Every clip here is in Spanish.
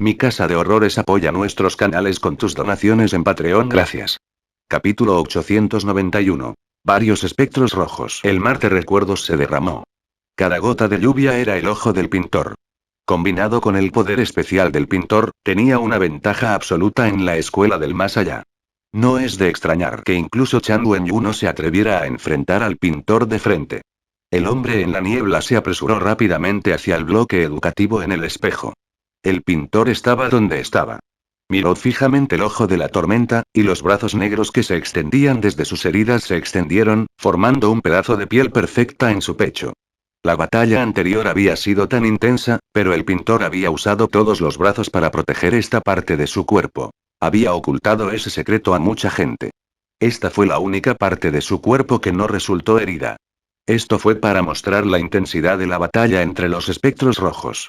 Mi casa de horrores apoya nuestros canales con tus donaciones en Patreon. Gracias. Capítulo 891. Varios espectros rojos. El mar de recuerdos se derramó. Cada gota de lluvia era el ojo del pintor. Combinado con el poder especial del pintor, tenía una ventaja absoluta en la escuela del más allá. No es de extrañar que incluso Chan Wenyu no se atreviera a enfrentar al pintor de frente. El hombre en la niebla se apresuró rápidamente hacia el bloque educativo en el espejo. El pintor estaba donde estaba. Miró fijamente el ojo de la tormenta, y los brazos negros que se extendían desde sus heridas se extendieron, formando un pedazo de piel perfecta en su pecho. La batalla anterior había sido tan intensa, pero el pintor había usado todos los brazos para proteger esta parte de su cuerpo. Había ocultado ese secreto a mucha gente. Esta fue la única parte de su cuerpo que no resultó herida. Esto fue para mostrar la intensidad de la batalla entre los espectros rojos.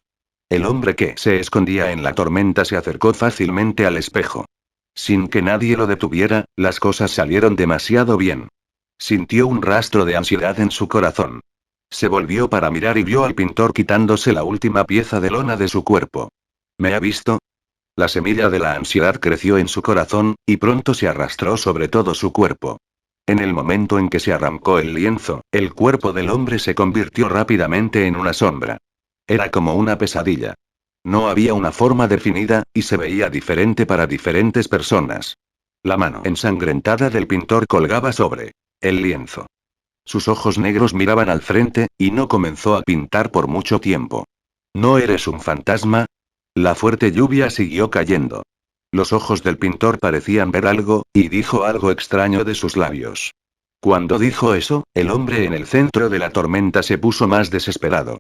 El hombre que se escondía en la tormenta se acercó fácilmente al espejo. Sin que nadie lo detuviera, las cosas salieron demasiado bien. Sintió un rastro de ansiedad en su corazón. Se volvió para mirar y vio al pintor quitándose la última pieza de lona de su cuerpo. ¿Me ha visto? La semilla de la ansiedad creció en su corazón, y pronto se arrastró sobre todo su cuerpo. En el momento en que se arrancó el lienzo, el cuerpo del hombre se convirtió rápidamente en una sombra. Era como una pesadilla. No había una forma definida, y se veía diferente para diferentes personas. La mano ensangrentada del pintor colgaba sobre el lienzo. Sus ojos negros miraban al frente, y no comenzó a pintar por mucho tiempo. ¿No eres un fantasma? La fuerte lluvia siguió cayendo. Los ojos del pintor parecían ver algo, y dijo algo extraño de sus labios. Cuando dijo eso, el hombre en el centro de la tormenta se puso más desesperado.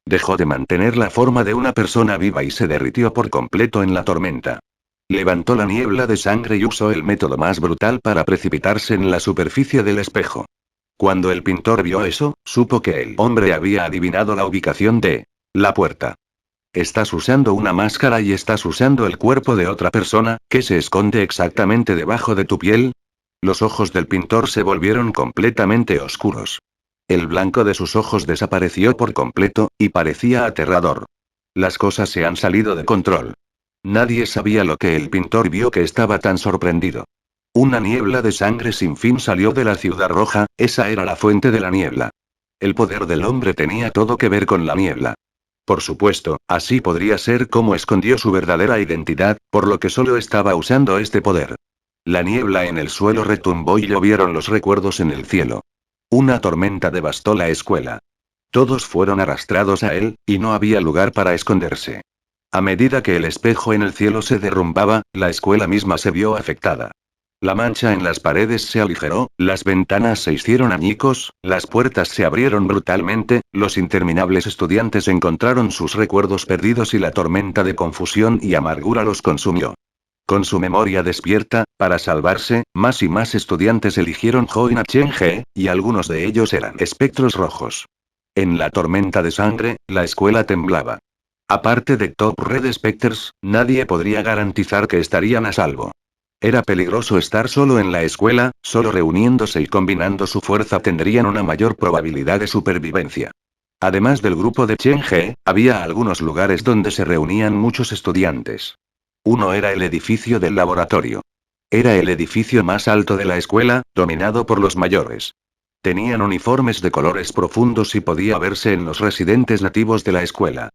Dejó de mantener la forma de una persona viva y se derritió por completo en la tormenta. Levantó la niebla de sangre y usó el método más brutal para precipitarse en la superficie del espejo. Cuando el pintor vio eso, supo que el hombre había adivinado la ubicación de la puerta. Estás usando una máscara y estás usando el cuerpo de otra persona, que se esconde exactamente debajo de tu piel. Los ojos del pintor se volvieron completamente oscuros. El blanco de sus ojos desapareció por completo, y parecía aterrador. Las cosas se han salido de control. Nadie sabía lo que el pintor vio que estaba tan sorprendido. Una niebla de sangre sin fin salió de la ciudad roja, esa era la fuente de la niebla. El poder del hombre tenía todo que ver con la niebla. Por supuesto, así podría ser como escondió su verdadera identidad, por lo que solo estaba usando este poder. La niebla en el suelo retumbó y llovieron los recuerdos en el cielo. Una tormenta devastó la escuela. Todos fueron arrastrados a él, y no había lugar para esconderse. A medida que el espejo en el cielo se derrumbaba, la escuela misma se vio afectada. La mancha en las paredes se aligeró, las ventanas se hicieron añicos, las puertas se abrieron brutalmente, los interminables estudiantes encontraron sus recuerdos perdidos y la tormenta de confusión y amargura los consumió. Con su memoria despierta, para salvarse, más y más estudiantes eligieron Join Cheng-he, y algunos de ellos eran espectros rojos. En la tormenta de sangre, la escuela temblaba. Aparte de Top Red Spectres, nadie podría garantizar que estarían a salvo. Era peligroso estar solo en la escuela, solo reuniéndose y combinando su fuerza tendrían una mayor probabilidad de supervivencia. Además del grupo de Cheng-he, había algunos lugares donde se reunían muchos estudiantes. Uno era el edificio del laboratorio. Era el edificio más alto de la escuela, dominado por los mayores. Tenían uniformes de colores profundos y podía verse en los residentes nativos de la escuela.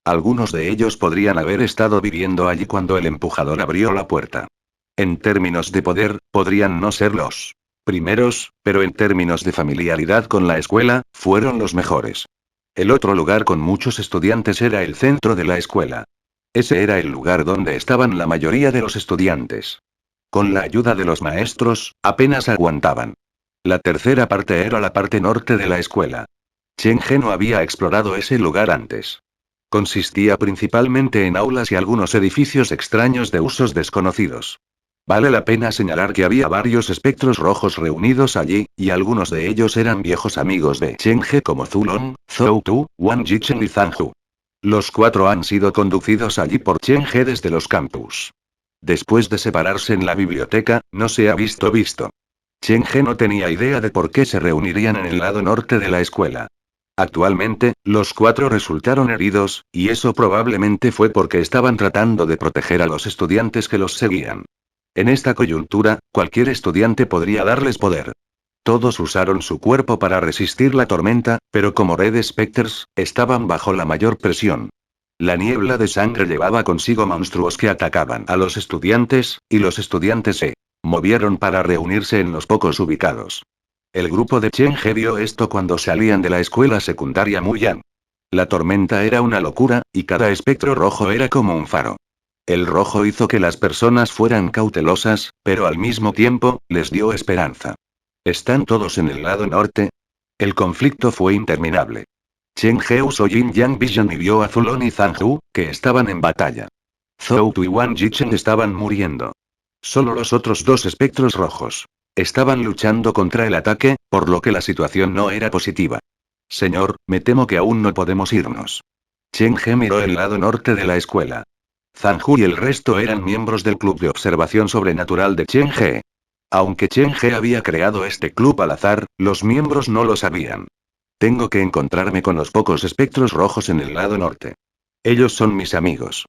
Algunos de ellos podrían haber estado viviendo allí cuando el empujador abrió la puerta. En términos de poder, podrían no ser los primeros, pero en términos de familiaridad con la escuela, fueron los mejores. El otro lugar con muchos estudiantes era el centro de la escuela. Ese era el lugar donde estaban la mayoría de los estudiantes. Con la ayuda de los maestros, apenas aguantaban. La tercera parte era la parte norte de la escuela. Cheng-he no había explorado ese lugar antes. Consistía principalmente en aulas y algunos edificios extraños de usos desconocidos. Vale la pena señalar que había varios espectros rojos reunidos allí, y algunos de ellos eran viejos amigos de Cheng-he como Zulon, Zhou Tu, Wang Jichen y Zhang Hu. Los cuatro han sido conducidos allí por Cheng-he desde los campus. Después de separarse en la biblioteca, no se ha visto. Cheng-he no tenía idea de por qué se reunirían en el lado norte de la escuela. Actualmente, los 4 resultaron heridos, y eso probablemente fue porque estaban tratando de proteger a los estudiantes que los seguían. En esta coyuntura, cualquier estudiante podría darles poder. Todos usaron su cuerpo para resistir la tormenta, pero como Red Spectres, estaban bajo la mayor presión. La niebla de sangre llevaba consigo monstruos que atacaban a los estudiantes, y los estudiantes se movieron para reunirse en los pocos ubicados. El grupo de Cheng-He vio esto cuando salían de la escuela secundaria Muyan. La tormenta era una locura, y cada espectro rojo era como un faro. El rojo hizo que las personas fueran cautelosas, pero al mismo tiempo, les dio esperanza. ¿Están todos en el lado norte? El conflicto fue interminable. Cheng-He usó Yin Yang Vision y vio a Zulon y Zhang-Hu, que estaban en batalla. Zhou Tu y Wang Jichen estaban muriendo. Solo los otros 2 espectros rojos estaban luchando contra el ataque, por lo que la situación no era positiva. Señor, me temo que aún no podemos irnos. Cheng-He miró el lado norte de la escuela. Zhang-Hu y el resto eran miembros del club de observación sobrenatural de Cheng-He. Aunque Cheng-He había creado este club al azar, los miembros no lo sabían. Tengo que encontrarme con los pocos espectros rojos en el lado norte. Ellos son mis amigos.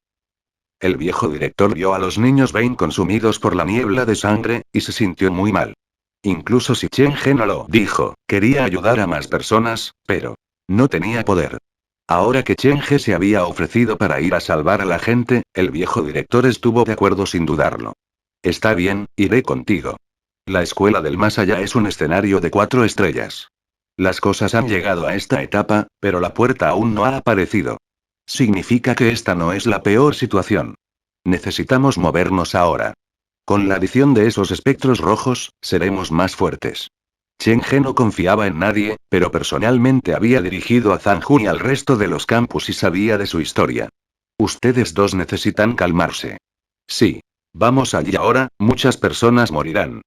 El viejo director vio a los niños Vayne consumidos por la niebla de sangre, y se sintió muy mal. Incluso si Cheng-He no lo dijo, quería ayudar a más personas, pero no tenía poder. Ahora que Cheng-He se había ofrecido para ir a salvar a la gente, el viejo director estuvo de acuerdo sin dudarlo. Está bien, iré contigo. La escuela del más allá es un escenario de 4 estrellas. Las cosas han llegado a esta etapa, pero la puerta aún no ha aparecido. Significa que esta no es la peor situación. Necesitamos movernos ahora. Con la adición de esos espectros rojos, seremos más fuertes. Cheng-He no confiaba en nadie, pero personalmente había dirigido a Zhang-Hu y al resto de los campus y sabía de su historia. Ustedes 2 necesitan calmarse. Sí. Vamos allí ahora, muchas personas morirán.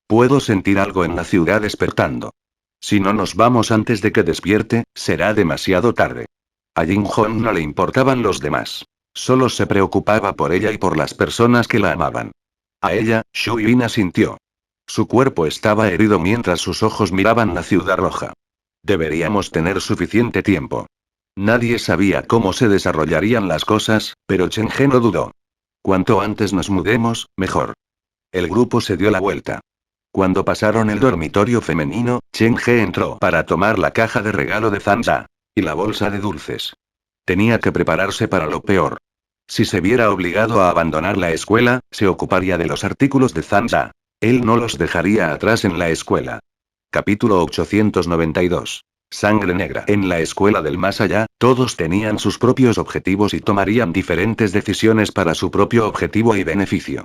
Puedo sentir algo en la ciudad despertando. Si no nos vamos antes de que despierte, será demasiado tarde. A Jin-Hong no le importaban los demás. Solo se preocupaba por ella y por las personas que la amaban. A ella, Shu Yin asintió. Su cuerpo estaba herido mientras sus ojos miraban la ciudad roja. Deberíamos tener suficiente tiempo. Nadie sabía cómo se desarrollarían las cosas, pero Cheng-He no dudó. Cuanto antes nos mudemos, mejor. El grupo se dio la vuelta. Cuando pasaron el dormitorio femenino, Cheng-He entró para tomar la caja de regalo de Zanza y la bolsa de dulces. Tenía que prepararse para lo peor. Si se viera obligado a abandonar la escuela, se ocuparía de los artículos de Zanza. Él no los dejaría atrás en la escuela. Capítulo 892. Sangre negra. En la escuela del más allá, todos tenían sus propios objetivos y tomarían diferentes decisiones para su propio objetivo y beneficio.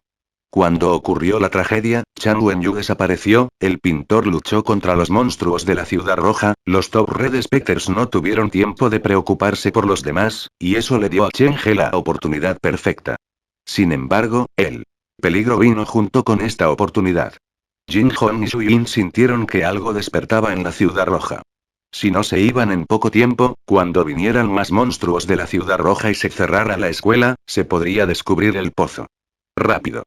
Cuando ocurrió la tragedia, Chan Wenyu desapareció, el pintor luchó contra los monstruos de la ciudad roja, los Top Red Spectres no tuvieron tiempo de preocuparse por los demás, y eso le dio a Cheng-He la oportunidad perfecta. Sin embargo, el peligro vino junto con esta oportunidad. Jin-Hong y Shu-Yin sintieron que algo despertaba en la ciudad roja. Si no se iban en poco tiempo, cuando vinieran más monstruos de la ciudad roja y se cerrara la escuela, se podría descubrir el pozo. Rápido.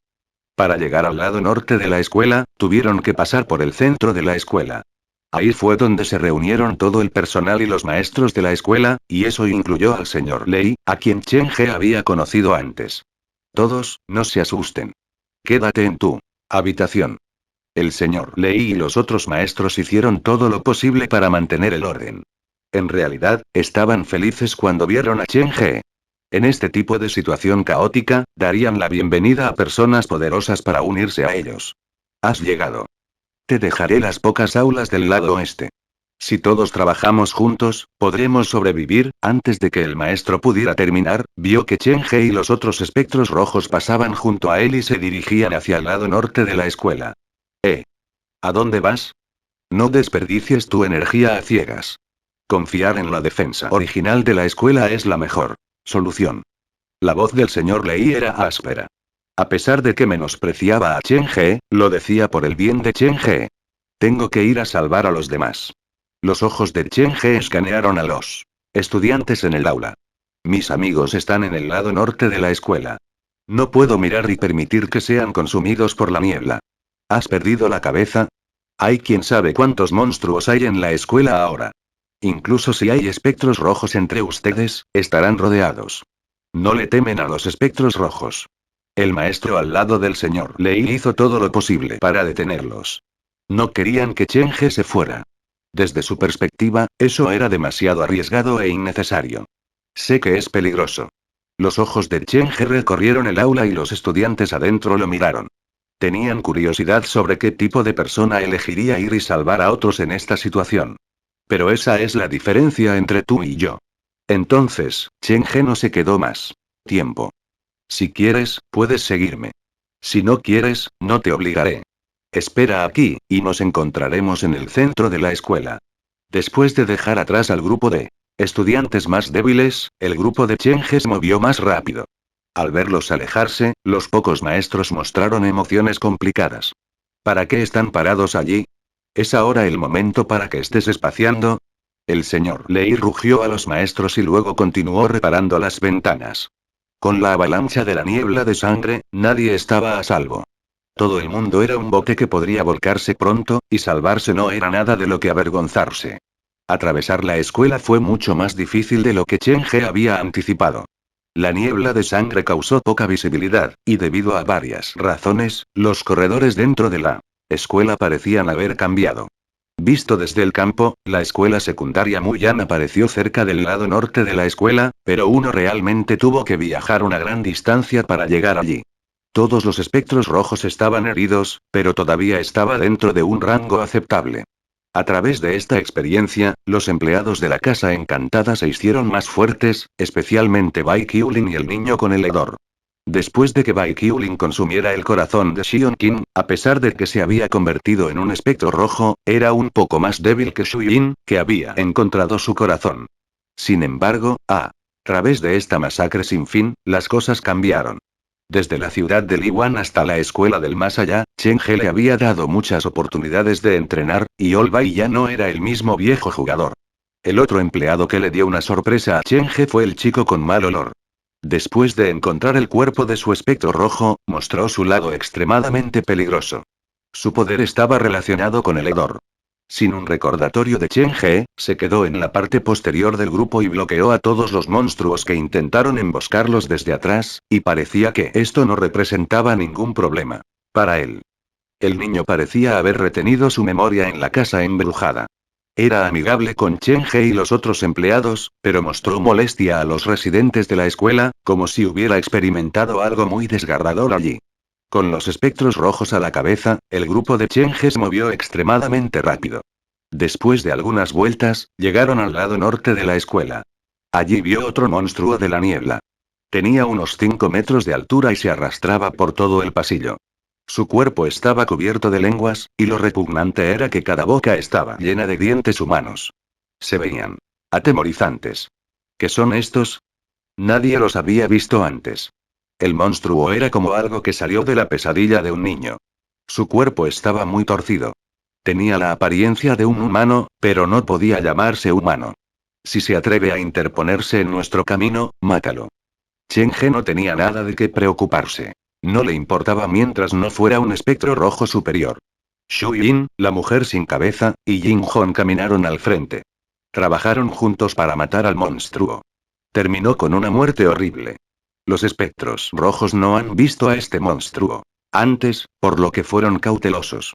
Para llegar al lado norte de la escuela, tuvieron que pasar por el centro de la escuela. Ahí fue donde se reunieron todo el personal y los maestros de la escuela, y eso incluyó al señor Lei, a quien Cheng-He había conocido antes. Todos, no se asusten. Quédate en tu habitación. El señor Lei y los otros maestros hicieron todo lo posible para mantener el orden. En realidad, estaban felices cuando vieron a Cheng-He. En este tipo de situación caótica, darían la bienvenida a personas poderosas para unirse a ellos. Has llegado. Te dejaré las pocas aulas del lado oeste. Si todos trabajamos juntos, podremos sobrevivir. Antes de que el maestro pudiera terminar, vio que Cheng-He y los otros espectros rojos pasaban junto a él y se dirigían hacia el lado norte de la escuela. ¿A dónde vas? No desperdicies tu energía a ciegas. Confiar en la defensa original de la escuela es la mejor solución. La voz del señor Lei era áspera. A pesar de que menospreciaba a Cheng-He, lo decía por el bien de Cheng-He. Tengo que ir a salvar a los demás. Los ojos de Cheng-He escanearon a los estudiantes en el aula. Mis amigos están en el lado norte de la escuela. No puedo mirar y permitir que sean consumidos por la niebla. ¿Has perdido la cabeza? Hay quien sabe cuántos monstruos hay en la escuela ahora. Incluso si hay espectros rojos entre ustedes, estarán rodeados. No le temen a los espectros rojos. El maestro al lado del señor Lei hizo todo lo posible para detenerlos. No querían que Cheng-He se fuera. Desde su perspectiva, eso era demasiado arriesgado e innecesario. Sé que es peligroso. Los ojos de Cheng-He recorrieron el aula y los estudiantes adentro lo miraron. Tenían curiosidad sobre qué tipo de persona elegiría ir y salvar a otros en esta situación. Pero esa es la diferencia entre tú y yo. Entonces, Cheng-He no se quedó más tiempo. Si quieres, puedes seguirme. Si no quieres, no te obligaré. Espera aquí, y nos encontraremos en el centro de la escuela. Después de dejar atrás al grupo de estudiantes más débiles, el grupo de Cheng-He se movió más rápido. Al verlos alejarse, los pocos maestros mostraron emociones complicadas. ¿Para qué están parados allí? ¿Es ahora el momento para que estés espaciando? El señor Lei rugió a los maestros y luego continuó reparando las ventanas. Con la avalancha de la niebla de sangre, nadie estaba a salvo. Todo el mundo era un bote que podría volcarse pronto, y salvarse no era nada de lo que avergonzarse. Atravesar la escuela fue mucho más difícil de lo que Cheng-He había anticipado. La niebla de sangre causó poca visibilidad, y debido a varias razones, los corredores dentro de la escuela parecían haber cambiado. Visto desde el campo, la escuela secundaria Muyan apareció cerca del lado norte de la escuela, pero uno realmente tuvo que viajar una gran distancia para llegar allí. Todos los espectros rojos estaban heridos, pero todavía estaba dentro de un rango aceptable. A través de esta experiencia, los empleados de la Casa Encantada se hicieron más fuertes, especialmente Bai Qiulin y el niño con el hedor. Después de que Bai Qiulin consumiera el corazón de Xion Qin, a pesar de que se había convertido en un espectro rojo, era un poco más débil que Shu Yin, que había encontrado su corazón. Sin embargo, a través de esta masacre sin fin, las cosas cambiaron. Desde la ciudad de Liwan hasta la escuela del más allá, Cheng-He le había dado muchas oportunidades de entrenar, y Bai ya no era el mismo viejo jugador. El otro empleado que le dio una sorpresa a Cheng-He fue el chico con mal olor. Después de encontrar el cuerpo de su espectro rojo, mostró su lado extremadamente peligroso. Su poder estaba relacionado con el hedor. Sin un recordatorio de Cheng-He, se quedó en la parte posterior del grupo y bloqueó a todos los monstruos que intentaron emboscarlos desde atrás, y parecía que esto no representaba ningún problema para él. El niño parecía haber retenido su memoria en la casa embrujada. Era amigable con Cheng-He y los otros empleados, pero mostró molestia a los residentes de la escuela, como si hubiera experimentado algo muy desgarrador allí. Con los espectros rojos a la cabeza, el grupo de Cheng-He se movió extremadamente rápido. Después de algunas vueltas, llegaron al lado norte de la escuela. Allí vio otro monstruo de la niebla. Tenía unos 5 metros de altura y se arrastraba por todo el pasillo. Su cuerpo estaba cubierto de lenguas, y lo repugnante era que cada boca estaba llena de dientes humanos. Se veían atemorizantes. ¿Qué son estos? Nadie los había visto antes. El monstruo era como algo que salió de la pesadilla de un niño. Su cuerpo estaba muy torcido. Tenía la apariencia de un humano, pero no podía llamarse humano. Si se atreve a interponerse en nuestro camino, mátalo. Cheng-He no tenía nada de qué preocuparse. No le importaba mientras no fuera un espectro rojo superior. Shu Yin, la mujer sin cabeza, y Jin Hong caminaron al frente. Trabajaron juntos para matar al monstruo. Terminó con una muerte horrible. Los espectros rojos no han visto a este monstruo antes, por lo que fueron cautelosos.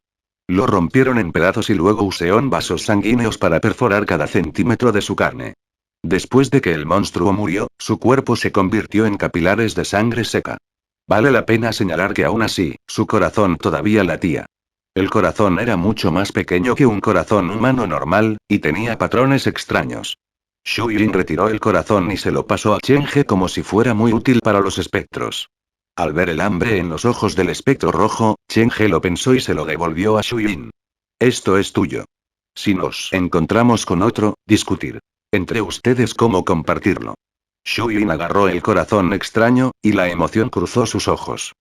Lo rompieron en pedazos y luego usaron vasos sanguíneos para perforar cada centímetro de su carne. Después de que el monstruo murió, su cuerpo se convirtió en capilares de sangre seca. Vale la pena señalar que aún así, su corazón todavía latía. El corazón era mucho más pequeño que un corazón humano normal, y tenía patrones extraños. Shu Yin retiró el corazón y se lo pasó a Cheng-He como si fuera muy útil para los espectros. Al ver el hambre en los ojos del espectro rojo, Cheng-He lo pensó y se lo devolvió a Shu Yin. Esto es tuyo. Si nos encontramos con otro, discutir entre ustedes cómo compartirlo. Shu Yin agarró el corazón extraño, y la emoción cruzó sus ojos.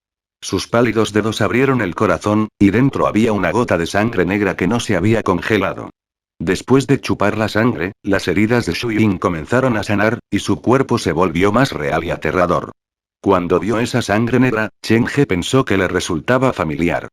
Sus pálidos dedos abrieron el corazón, y dentro había una gota de sangre negra que no se había congelado. Después de chupar la sangre, las heridas de Shu Yin comenzaron a sanar, y su cuerpo se volvió más real y aterrador. Cuando vio esa sangre negra, Cheng-He pensó que le resultaba familiar.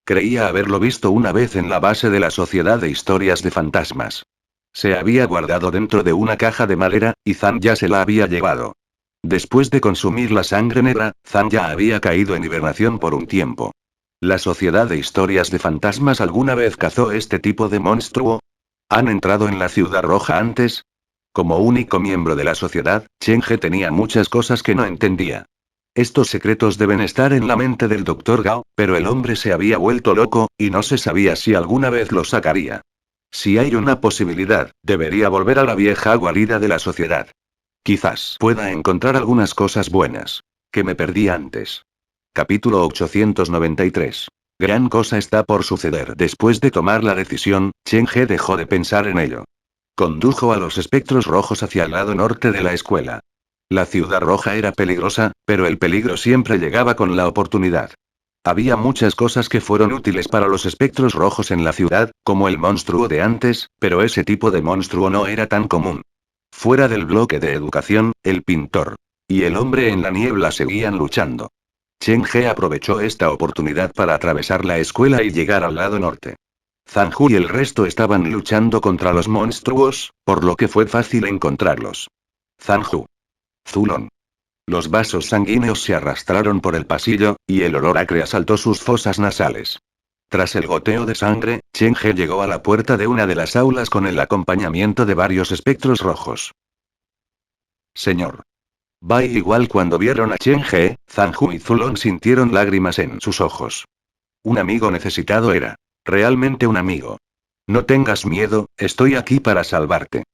Creía haberlo visto una vez en la base de la Sociedad de Historias de Fantasmas. Se había guardado dentro de una caja de madera, y Zan ya se la había llevado. Después de consumir la sangre negra, Zan ya había caído en hibernación por un tiempo. ¿La Sociedad de Historias de Fantasmas alguna vez cazó este tipo de monstruo? ¿Han entrado en la Ciudad Roja antes? Como único miembro de la sociedad, Cheng-He tenía muchas cosas que no entendía. Estos secretos deben estar en la mente del Dr. Gao, pero el hombre se había vuelto loco, y no se sabía si alguna vez lo sacaría. Si hay una posibilidad, debería volver a la vieja guarida de la sociedad. Quizás pueda encontrar algunas cosas buenas. Que me perdí antes. Capítulo 893. Gran cosa está por suceder. Después de tomar la decisión, Cheng-He dejó de pensar en ello. Condujo a los espectros rojos hacia el lado norte de la escuela. La ciudad roja era peligrosa, pero el peligro siempre llegaba con la oportunidad. Había muchas cosas que fueron útiles para los espectros rojos en la ciudad, como el monstruo de antes, pero ese tipo de monstruo no era tan común. Fuera del bloque de educación, el pintor y el hombre en la niebla seguían luchando. Cheng-He aprovechó esta oportunidad para atravesar la escuela y llegar al lado norte. Zanju y el resto estaban luchando contra los monstruos, por lo que fue fácil encontrarlos. Zanju. Zulon. Los vasos sanguíneos se arrastraron por el pasillo, y el olor acre asaltó sus fosas nasales. Tras el goteo de sangre, Cheng-He llegó a la puerta de una de las aulas con el acompañamiento de varios espectros rojos. Señor. Bai igual cuando vieron a Cheng-He, Zanju y Zulon sintieron lágrimas en sus ojos. Un amigo necesitado era. Realmente un amigo. No tengas miedo, estoy aquí para salvarte.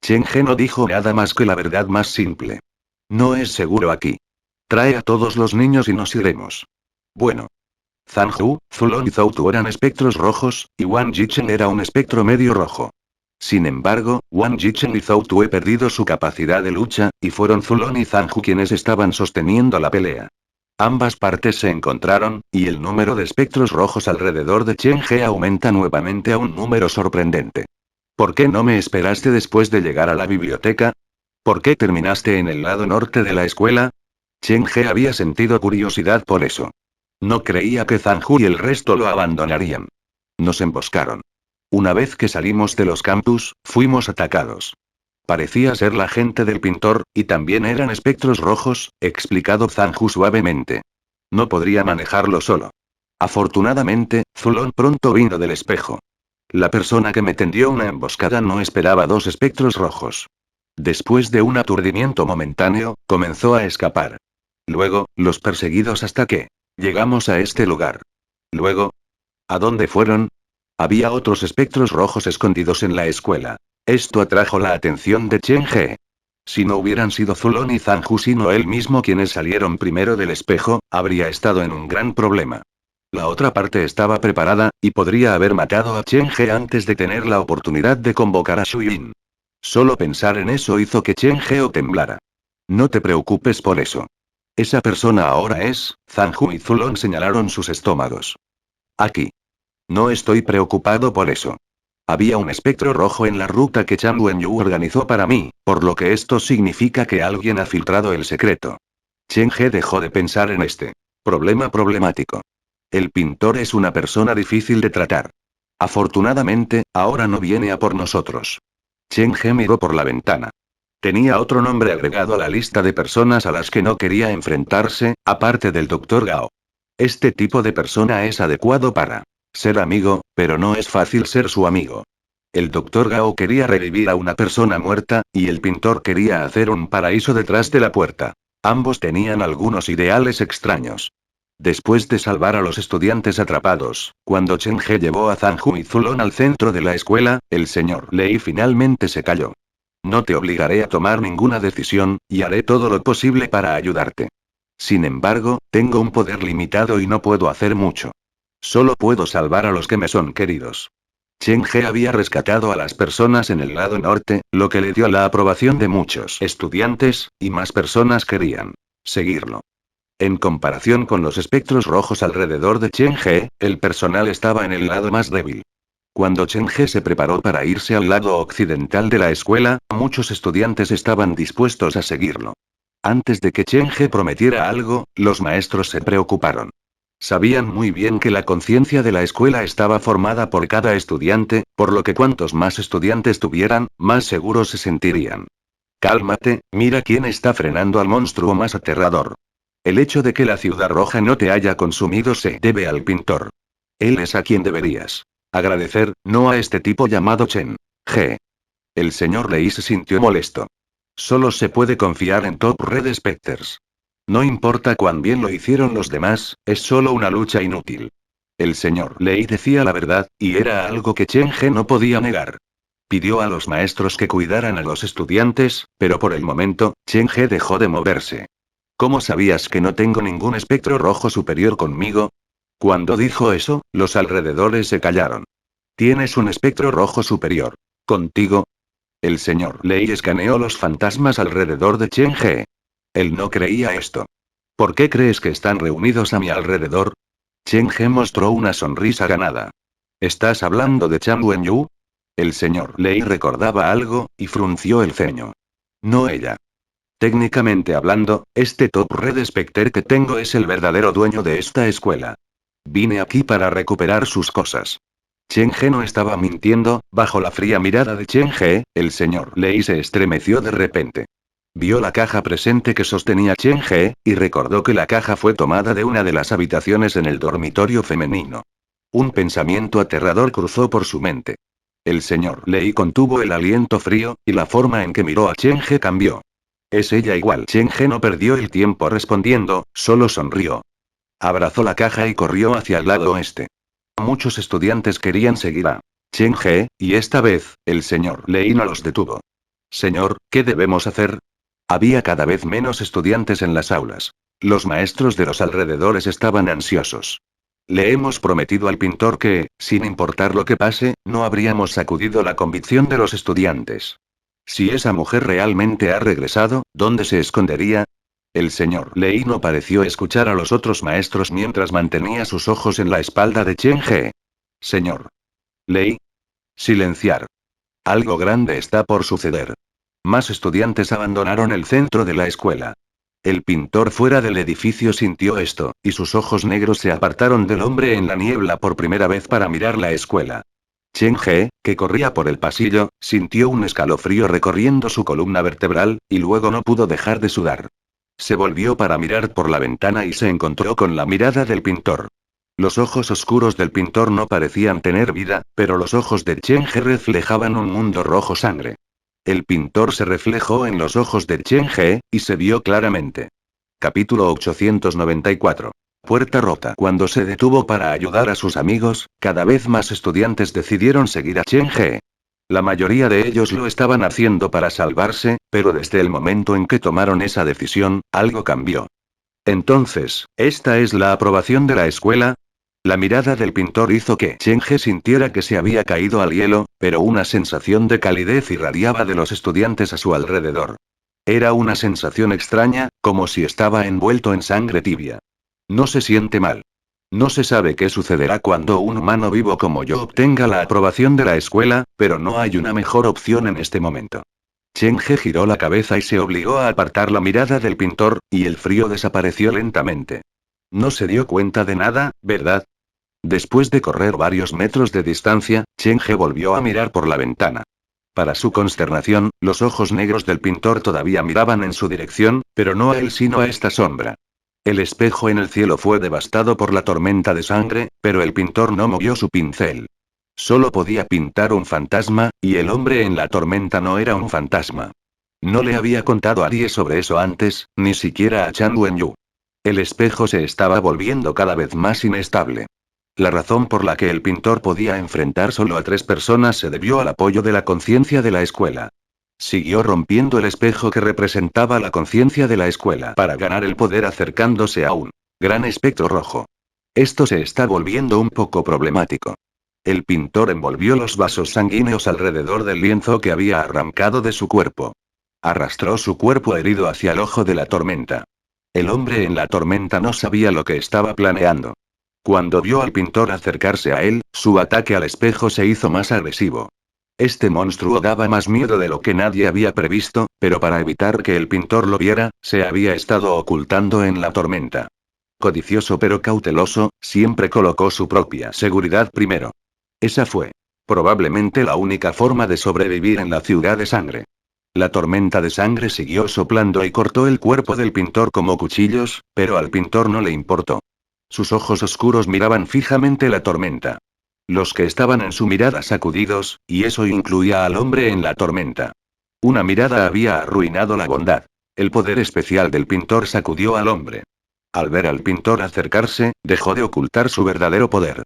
Cheng-He no dijo nada más que la verdad más simple. No es seguro aquí. Trae a todos los niños y nos iremos. Bueno. Zanju, Zulon y Zoutu eran espectros rojos, y Wang Jichen era un espectro medio rojo. Sin embargo, Wang Jichen y Zoutu he perdido su capacidad de lucha, y fueron Zulon y Zanju quienes estaban sosteniendo la pelea. Ambas partes se encontraron, y el número de espectros rojos alrededor de Cheng-He aumenta nuevamente a un número sorprendente. ¿Por qué no me esperaste después de llegar a la biblioteca? ¿Por qué terminaste en el lado norte de la escuela? Cheng-He había sentido curiosidad por eso. No creía que Zanju y el resto lo abandonarían. Nos emboscaron. Una vez que salimos de los campus, fuimos atacados. Parecía ser la gente del pintor, y también eran espectros rojos, explicado Zanju suavemente. No podría manejarlo solo. Afortunadamente, Zulon pronto vino del espejo. La persona que me tendió una emboscada no esperaba dos espectros rojos. Después de un aturdimiento momentáneo, comenzó a escapar. Luego, los perseguidos hasta que llegamos a este lugar. Luego, ¿a dónde fueron? Había otros espectros rojos escondidos en la escuela. Esto atrajo la atención de Cheng-He. Si no hubieran sido Zulon y Zanju sino él mismo quienes salieron primero del espejo, habría estado en un gran problema. La otra parte estaba preparada, y podría haber matado a Cheng-He antes de tener la oportunidad de convocar a Shuyin. Solo pensar en eso hizo que Cheng-He temblara. No te preocupes por eso. Esa persona ahora es, Zanju y Zulon señalaron sus estómagos. Aquí. No estoy preocupado por eso. Había un espectro rojo en la ruta que Chan Wenyu organizó para mí, por lo que esto significa que alguien ha filtrado el secreto. Cheng-He dejó de pensar en este problema problemático. El pintor es una persona difícil de tratar. Afortunadamente, ahora no viene a por nosotros. Cheng-He miró por la ventana. Tenía otro nombre agregado a la lista de personas a las que no quería enfrentarse, aparte del Dr. Gao. Este tipo de persona es adecuado para ser amigo, pero no es fácil ser su amigo. El Dr. Gao quería revivir a una persona muerta, y el pintor quería hacer un paraíso detrás de la puerta. Ambos tenían algunos ideales extraños. Después de salvar a los estudiantes atrapados, cuando Cheng-He llevó a Zanju y Zulon al centro de la escuela, el señor Lei finalmente se calló. No te obligaré a tomar ninguna decisión, y haré todo lo posible para ayudarte. Sin embargo, tengo un poder limitado y no puedo hacer mucho. Solo puedo salvar a los que me son queridos. Cheng-He había rescatado a las personas en el lado norte, lo que le dio la aprobación de muchos estudiantes, y más personas querían seguirlo. En comparación con los espectros rojos alrededor de Cheng-He, el personal estaba en el lado más débil. Cuando Cheng-He se preparó para irse al lado occidental de la escuela, muchos estudiantes estaban dispuestos a seguirlo. Antes de que Cheng-He prometiera algo, los maestros se preocuparon. Sabían muy bien que la conciencia de la escuela estaba formada por cada estudiante, por lo que cuantos más estudiantes tuvieran, más seguros se sentirían. Cálmate, mira quién está frenando al monstruo más aterrador. El hecho de que la ciudad roja no te haya consumido se debe al pintor. Él es a quien deberías agradecer, no a este tipo llamado Chen. G. El señor Lei se sintió molesto. Solo se puede confiar en Top Red Spectres. No importa cuán bien lo hicieron los demás, es solo una lucha inútil. El señor Lei decía la verdad, y era algo que Chen He no podía negar. Pidió a los maestros que cuidaran a los estudiantes, pero por el momento, Chen He dejó de moverse. ¿Cómo sabías que no tengo ningún espectro rojo superior conmigo? Cuando dijo eso, los alrededores se callaron. Tienes un espectro rojo superior. ¿Contigo? El señor Lei escaneó los fantasmas alrededor de Chen He. Él no creía esto. ¿Por qué crees que están reunidos a mi alrededor? Chen He mostró una sonrisa ganada. ¿Estás hablando de Chan Wenyu? El señor Lei recordaba algo, y frunció el ceño. No ella. Técnicamente hablando, este Top Red Spectre que tengo es el verdadero dueño de esta escuela. Vine aquí para recuperar sus cosas. Chen He no estaba mintiendo, bajo la fría mirada de Chen He, el señor Lei se estremeció de repente. Vio la caja presente que sostenía Chen He, y recordó que la caja fue tomada de una de las habitaciones en el dormitorio femenino. Un pensamiento aterrador cruzó por su mente. El señor Lei contuvo el aliento frío, y la forma en que miró a Chen He cambió. Es ella igual. Chen He no perdió el tiempo respondiendo, solo sonrió. Abrazó la caja y corrió hacia el lado oeste. Muchos estudiantes querían seguir a Chen He, y esta vez, el señor Lei no los detuvo. Señor, ¿qué debemos hacer? Había cada vez menos estudiantes en las aulas. Los maestros de los alrededores estaban ansiosos. Le hemos prometido al pintor que, sin importar lo que pase, no habríamos sacudido la convicción de los estudiantes. Si esa mujer realmente ha regresado, ¿dónde se escondería? El señor Lei no pareció escuchar a los otros maestros mientras mantenía sus ojos en la espalda de Chen He. Señor Lei. Silenciar. Algo grande está por suceder. Más estudiantes abandonaron el centro de la escuela. El pintor fuera del edificio sintió esto, y sus ojos negros se apartaron del hombre en la niebla por primera vez para mirar la escuela. Chen He, que corría por el pasillo, sintió un escalofrío recorriendo su columna vertebral, y luego no pudo dejar de sudar. Se volvió para mirar por la ventana y se encontró con la mirada del pintor. Los ojos oscuros del pintor no parecían tener vida, pero los ojos de Chen He reflejaban un mundo rojo sangre. El pintor se reflejó en los ojos de Chen He, y se vio claramente. Capítulo 894. Puerta rota. Cuando se detuvo para ayudar a sus amigos, cada vez más estudiantes decidieron seguir a Chen He. La mayoría de ellos lo estaban haciendo para salvarse, pero desde el momento en que tomaron esa decisión, algo cambió. Entonces, ¿esta es la aprobación de la escuela? La mirada del pintor hizo que Chen He sintiera que se había caído al hielo, pero una sensación de calidez irradiaba de los estudiantes a su alrededor. Era una sensación extraña, como si estaba envuelto en sangre tibia. No se siente mal. No se sabe qué sucederá cuando un humano vivo como yo obtenga la aprobación de la escuela, pero no hay una mejor opción en este momento. Chen He giró la cabeza y se obligó a apartar la mirada del pintor, y el frío desapareció lentamente. No se dio cuenta de nada, ¿verdad? Después de correr varios metros de distancia, Chen He volvió a mirar por la ventana. Para su consternación, los ojos negros del pintor todavía miraban en su dirección, pero no a él sino a esta sombra. El espejo en el cielo fue devastado por la tormenta de sangre, pero el pintor no movió su pincel. Solo podía pintar un fantasma, y el hombre en la tormenta no era un fantasma. No le había contado a Arie sobre eso antes, ni siquiera a Chan Wenyu. El espejo se estaba volviendo cada vez más inestable. La razón por la que el pintor podía enfrentar solo a 3 personas se debió al apoyo de la conciencia de la escuela. Siguió rompiendo el espejo que representaba la conciencia de la escuela para ganar el poder acercándose a un gran espectro rojo. Esto se está volviendo un poco problemático. El pintor envolvió los vasos sanguíneos alrededor del lienzo que había arrancado de su cuerpo. Arrastró su cuerpo herido hacia el ojo de la tormenta. El hombre en la tormenta no sabía lo que estaba planeando. Cuando vio al pintor acercarse a él, su ataque al espejo se hizo más agresivo. Este monstruo daba más miedo de lo que nadie había previsto, pero para evitar que el pintor lo viera, se había estado ocultando en la tormenta. codicioso pero cauteloso, siempre colocó su propia seguridad primero. Esa fue probablemente la única forma de sobrevivir en la ciudad de sangre. La tormenta de sangre siguió soplando y cortó el cuerpo del pintor como cuchillos, pero al pintor no le importó. Sus ojos oscuros miraban fijamente la tormenta. Los que estaban en su mirada sacudidos, y eso incluía al hombre en la tormenta. Una mirada había arruinado la bondad. El poder especial del pintor sacudió al hombre. Al ver al pintor acercarse, dejó de ocultar su verdadero poder.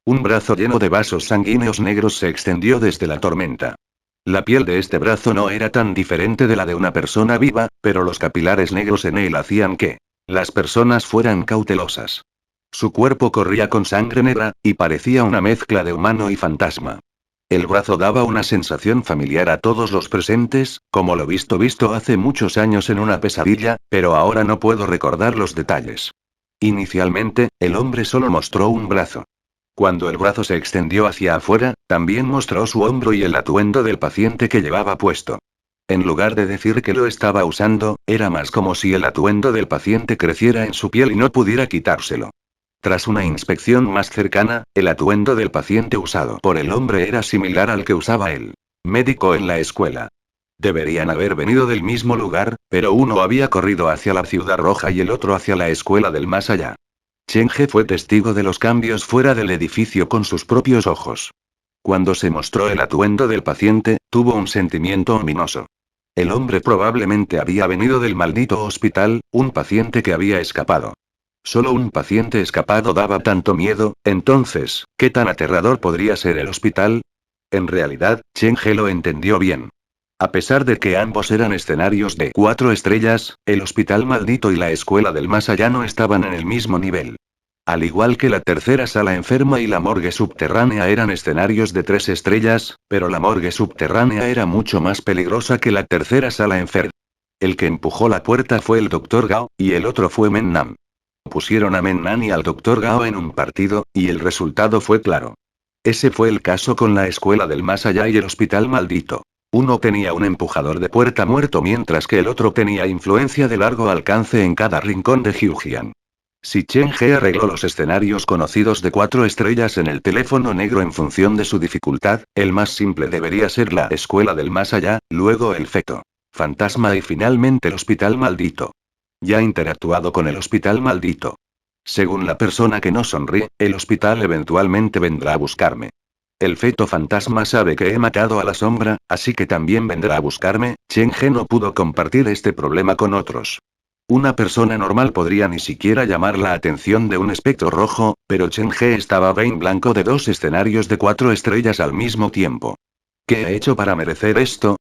Un brazo lleno de vasos sanguíneos negros se extendió desde la tormenta. La piel de este brazo no era tan diferente de la de una persona viva, pero los capilares negros en él hacían que las personas fueran cautelosas. Su cuerpo corría con sangre negra, y parecía una mezcla de humano y fantasma. El brazo daba una sensación familiar a todos los presentes, como lo visto hace muchos años en una pesadilla, pero ahora no puedo recordar los detalles. Inicialmente, el hombre solo mostró un brazo. Cuando el brazo se extendió hacia afuera, también mostró su hombro y el atuendo del paciente que llevaba puesto. En lugar de decir que lo estaba usando, era más como si el atuendo del paciente creciera en su piel y no pudiera quitárselo. Tras una inspección más cercana, el atuendo del paciente usado por el hombre era similar al que usaba el médico en la escuela. Deberían haber venido del mismo lugar, pero uno había corrido hacia la Ciudad Roja y el otro hacia la escuela del más allá. Chen He fue testigo de los cambios fuera del edificio con sus propios ojos. Cuando se mostró el atuendo del paciente, tuvo un sentimiento ominoso. El hombre probablemente había venido del maldito hospital, un paciente que había escapado. Solo un paciente escapado daba tanto miedo, entonces, ¿qué tan aterrador podría ser el hospital? En realidad, Chen He lo entendió bien. A pesar de que ambos eran escenarios de 4 estrellas, el hospital maldito y la escuela del más allá no estaban en el mismo nivel. Al igual que la tercera sala enferma y la morgue subterránea eran escenarios de 3 estrellas, pero la morgue subterránea era mucho más peligrosa que la tercera sala enferma. El que empujó la puerta fue el Dr. Gao, y el otro fue Men Nam. Pusieron a Men Nam y al Dr. Gao en un partido, y el resultado fue claro. Ese fue el caso con la escuela del más allá y el hospital maldito. Uno tenía un empujador de puerta muerto mientras que el otro tenía influencia de largo alcance en cada rincón de Jiujiang. Si Chen He arregló los escenarios conocidos de 4 estrellas en el teléfono negro en función de su dificultad, el más simple debería ser la escuela del más allá, luego el feto fantasma y finalmente el hospital maldito. Ya interactuado con el hospital maldito. Según la persona que no sonríe, el hospital eventualmente vendrá a buscarme. El feto fantasma sabe que he matado a la sombra, así que también vendrá a buscarme. Chen He no pudo compartir este problema con otros. Una persona normal podría ni siquiera llamar la atención de un espectro rojo, pero Chen He estaba en blanco de 2 escenarios de 4 estrellas al mismo tiempo. ¿Qué he hecho para merecer esto?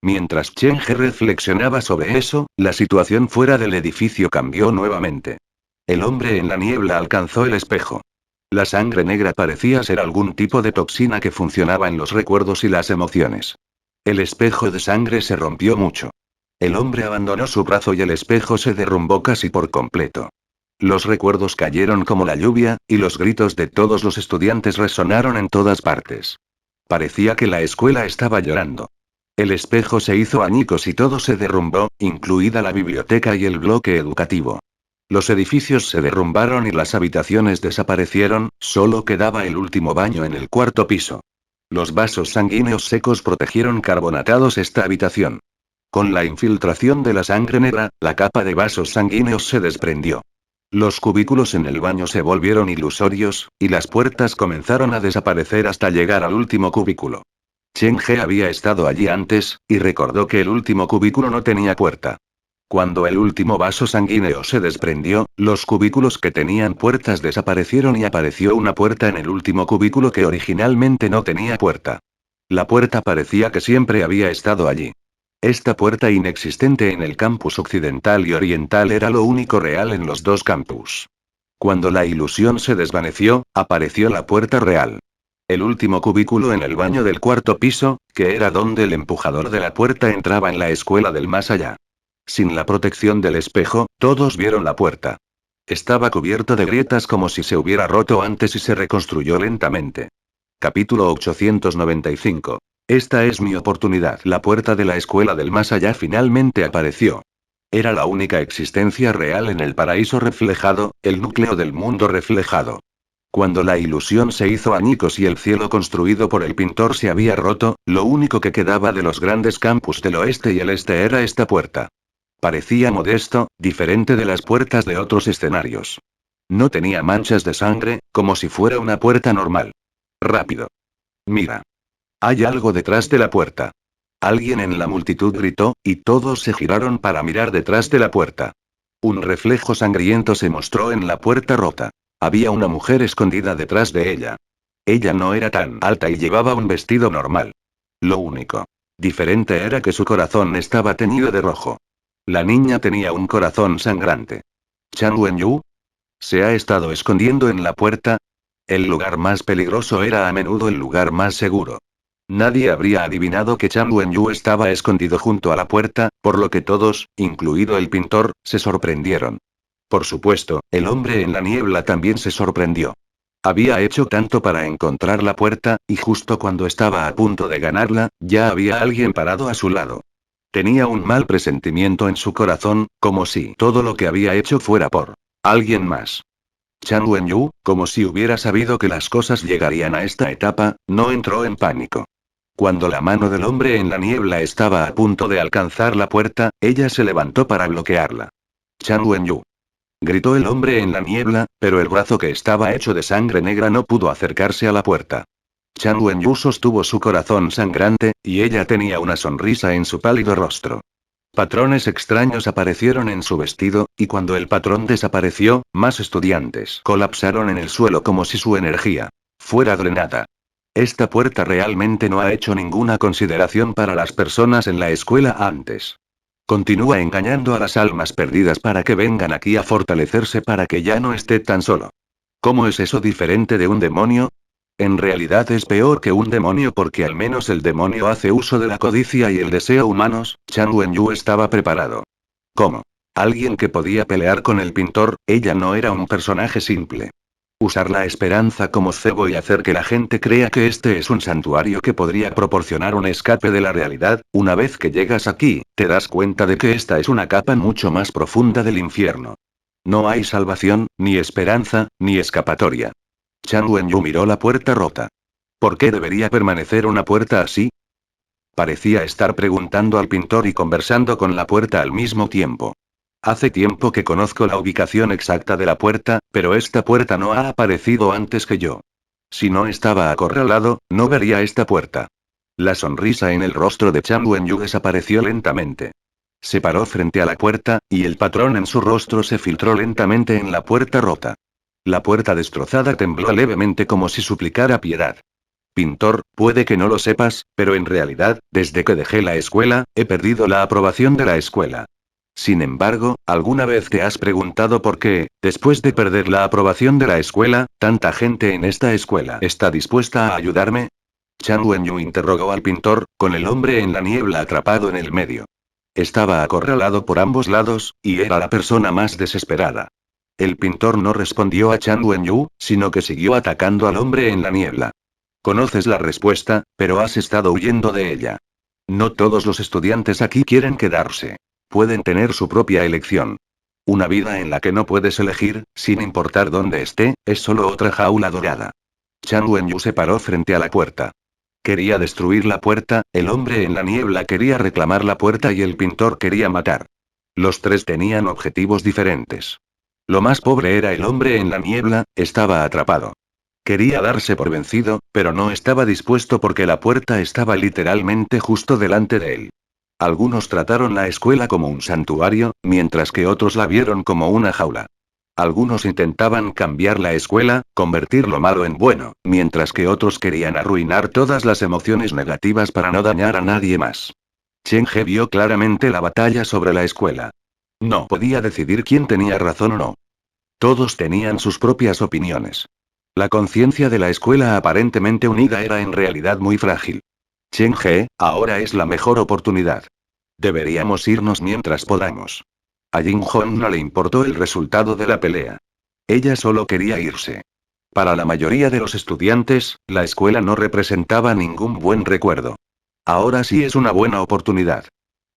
Mientras Chen He reflexionaba sobre eso, la situación fuera del edificio cambió nuevamente. El hombre en la niebla alcanzó el espejo. La sangre negra parecía ser algún tipo de toxina que funcionaba en los recuerdos y las emociones. El espejo de sangre se rompió mucho. El hombre abandonó su brazo y el espejo se derrumbó casi por completo. Los recuerdos cayeron como la lluvia, y los gritos de todos los estudiantes resonaron en todas partes. Parecía que la escuela estaba llorando. El espejo se hizo añicos y todo se derrumbó, incluida la biblioteca y el bloque educativo. Los edificios se derrumbaron y las habitaciones desaparecieron, solo quedaba el último baño en el 4.º piso. Los vasos sanguíneos secos protegieron carbonatados esta habitación. Con la infiltración de la sangre negra, la capa de vasos sanguíneos se desprendió. Los cubículos en el baño se volvieron ilusorios, y las puertas comenzaron a desaparecer hasta llegar al último cubículo. Chen He había estado allí antes, y recordó que el último cubículo no tenía puerta. Cuando el último vaso sanguíneo se desprendió, los cubículos que tenían puertas desaparecieron y apareció una puerta en el último cubículo que originalmente no tenía puerta. La puerta parecía que siempre había estado allí. Esta puerta inexistente en el campus occidental y oriental era lo único real en los 2 campus. Cuando la ilusión se desvaneció, apareció la puerta real. El último cubículo en el baño del 4.º piso, que era donde el empujador de la puerta entraba en la escuela del más allá. Sin la protección del espejo, todos vieron la puerta. Estaba cubierto de grietas como si se hubiera roto antes y se reconstruyó lentamente. Capítulo 895. Esta es mi oportunidad. La puerta de la escuela del más allá finalmente apareció. Era la única existencia real en el paraíso reflejado, el núcleo del mundo reflejado. Cuando la ilusión se hizo añicos y el cielo construido por el pintor se había roto, lo único que quedaba de los grandes campus del oeste y el este era esta puerta. Parecía modesto, diferente de las puertas de otros escenarios. No tenía manchas de sangre, como si fuera una puerta normal. Rápido. Mira. Hay algo detrás de la puerta. Alguien en la multitud gritó, y todos se giraron para mirar detrás de la puerta. Un reflejo sangriento se mostró en la puerta rota. Había una mujer escondida detrás de ella. Ella no era tan alta y llevaba un vestido normal. Lo único diferente era que su corazón estaba teñido de rojo. La niña tenía un corazón sangrante. ¿Chan Wenyu? ¿Se ha estado escondiendo en la puerta? El lugar más peligroso era a menudo el lugar más seguro. Nadie habría adivinado que Chan Wenyu estaba escondido junto a la puerta, por lo que todos, incluido el pintor, se sorprendieron. Por supuesto, el hombre en la niebla también se sorprendió. Había hecho tanto para encontrar la puerta, y justo cuando estaba a punto de ganarla, ya había alguien parado a su lado. Tenía un mal presentimiento en su corazón, como si todo lo que había hecho fuera por alguien más. Chan Wenyu, como si hubiera sabido que las cosas llegarían a esta etapa, no entró en pánico. Cuando la mano del hombre en la niebla estaba a punto de alcanzar la puerta, ella se levantó para bloquearla. Chan Wenyu. Gritó el hombre en la niebla, pero el brazo que estaba hecho de sangre negra no pudo acercarse a la puerta. Chan Wenyu sostuvo su corazón sangrante, y ella tenía una sonrisa en su pálido rostro. Patrones extraños aparecieron en su vestido, y cuando el patrón desapareció, más estudiantes colapsaron en el suelo como si su energía fuera drenada. Esta puerta realmente no ha hecho ninguna consideración para las personas en la escuela antes. Continúa engañando a las almas perdidas para que vengan aquí a fortalecerse para que ya no esté tan solo. ¿Cómo es eso diferente de un demonio? En realidad es peor que un demonio porque al menos el demonio hace uso de la codicia y el deseo humanos. Chan Wenyu estaba preparado. ¿Cómo? Alguien que podía pelear con el pintor, ella no era un personaje simple. Usar la esperanza como cebo y hacer que la gente crea que este es un santuario que podría proporcionar un escape de la realidad. Una vez que llegas aquí, te das cuenta de que esta es una capa mucho más profunda del infierno. No hay salvación, ni esperanza, ni escapatoria. Chan Wenyu miró la puerta rota. ¿Por qué debería permanecer una puerta así? Parecía estar preguntando al pintor y conversando con la puerta al mismo tiempo. Hace tiempo que conozco la ubicación exacta de la puerta, pero esta puerta no ha aparecido antes que yo. Si no estaba acorralado, no vería esta puerta. La sonrisa en el rostro de Chan Wenyu desapareció lentamente. Se paró frente a la puerta, y el patrón en su rostro se filtró lentamente en la puerta rota. La puerta destrozada tembló levemente como si suplicara piedad. Pintor, puede que no lo sepas, pero en realidad, desde que dejé la escuela, he perdido la aprobación de la escuela. Sin embargo, ¿alguna vez te has preguntado por qué, después de perder la aprobación de la escuela, tanta gente en esta escuela está dispuesta a ayudarme? Chan Wenyu interrogó al pintor, con el hombre en la niebla atrapado en el medio. Estaba acorralado por ambos lados, y era la persona más desesperada. El pintor no respondió a Chan Wenyu, sino que siguió atacando al hombre en la niebla. Conoces la respuesta, pero has estado huyendo de ella. No todos los estudiantes aquí quieren quedarse. Pueden tener su propia elección. Una vida en la que no puedes elegir, sin importar dónde esté, es solo otra jaula dorada. Chan Wenyu se paró frente a la puerta. Quería destruir la puerta, el hombre en la niebla quería reclamar la puerta y el pintor quería matar. Los tres tenían objetivos diferentes. Lo más pobre era el hombre en la niebla, estaba atrapado. Quería darse por vencido, pero no estaba dispuesto porque la puerta estaba literalmente justo delante de él. Algunos trataron la escuela como un santuario, mientras que otros la vieron como una jaula. Algunos intentaban cambiar la escuela, convertir lo malo en bueno, mientras que otros querían arruinar todas las emociones negativas para no dañar a nadie más. Chen He vio claramente la batalla sobre la escuela. No podía decidir quién tenía razón o no. Todos tenían sus propias opiniones. La conciencia de la escuela aparentemente unida era en realidad muy frágil. Chen He, ahora es la mejor oportunidad. Deberíamos irnos mientras podamos. A Jin Hong no le importó el resultado de la pelea. Ella solo quería irse. Para la mayoría de los estudiantes, la escuela no representaba ningún buen recuerdo. Ahora sí es una buena oportunidad.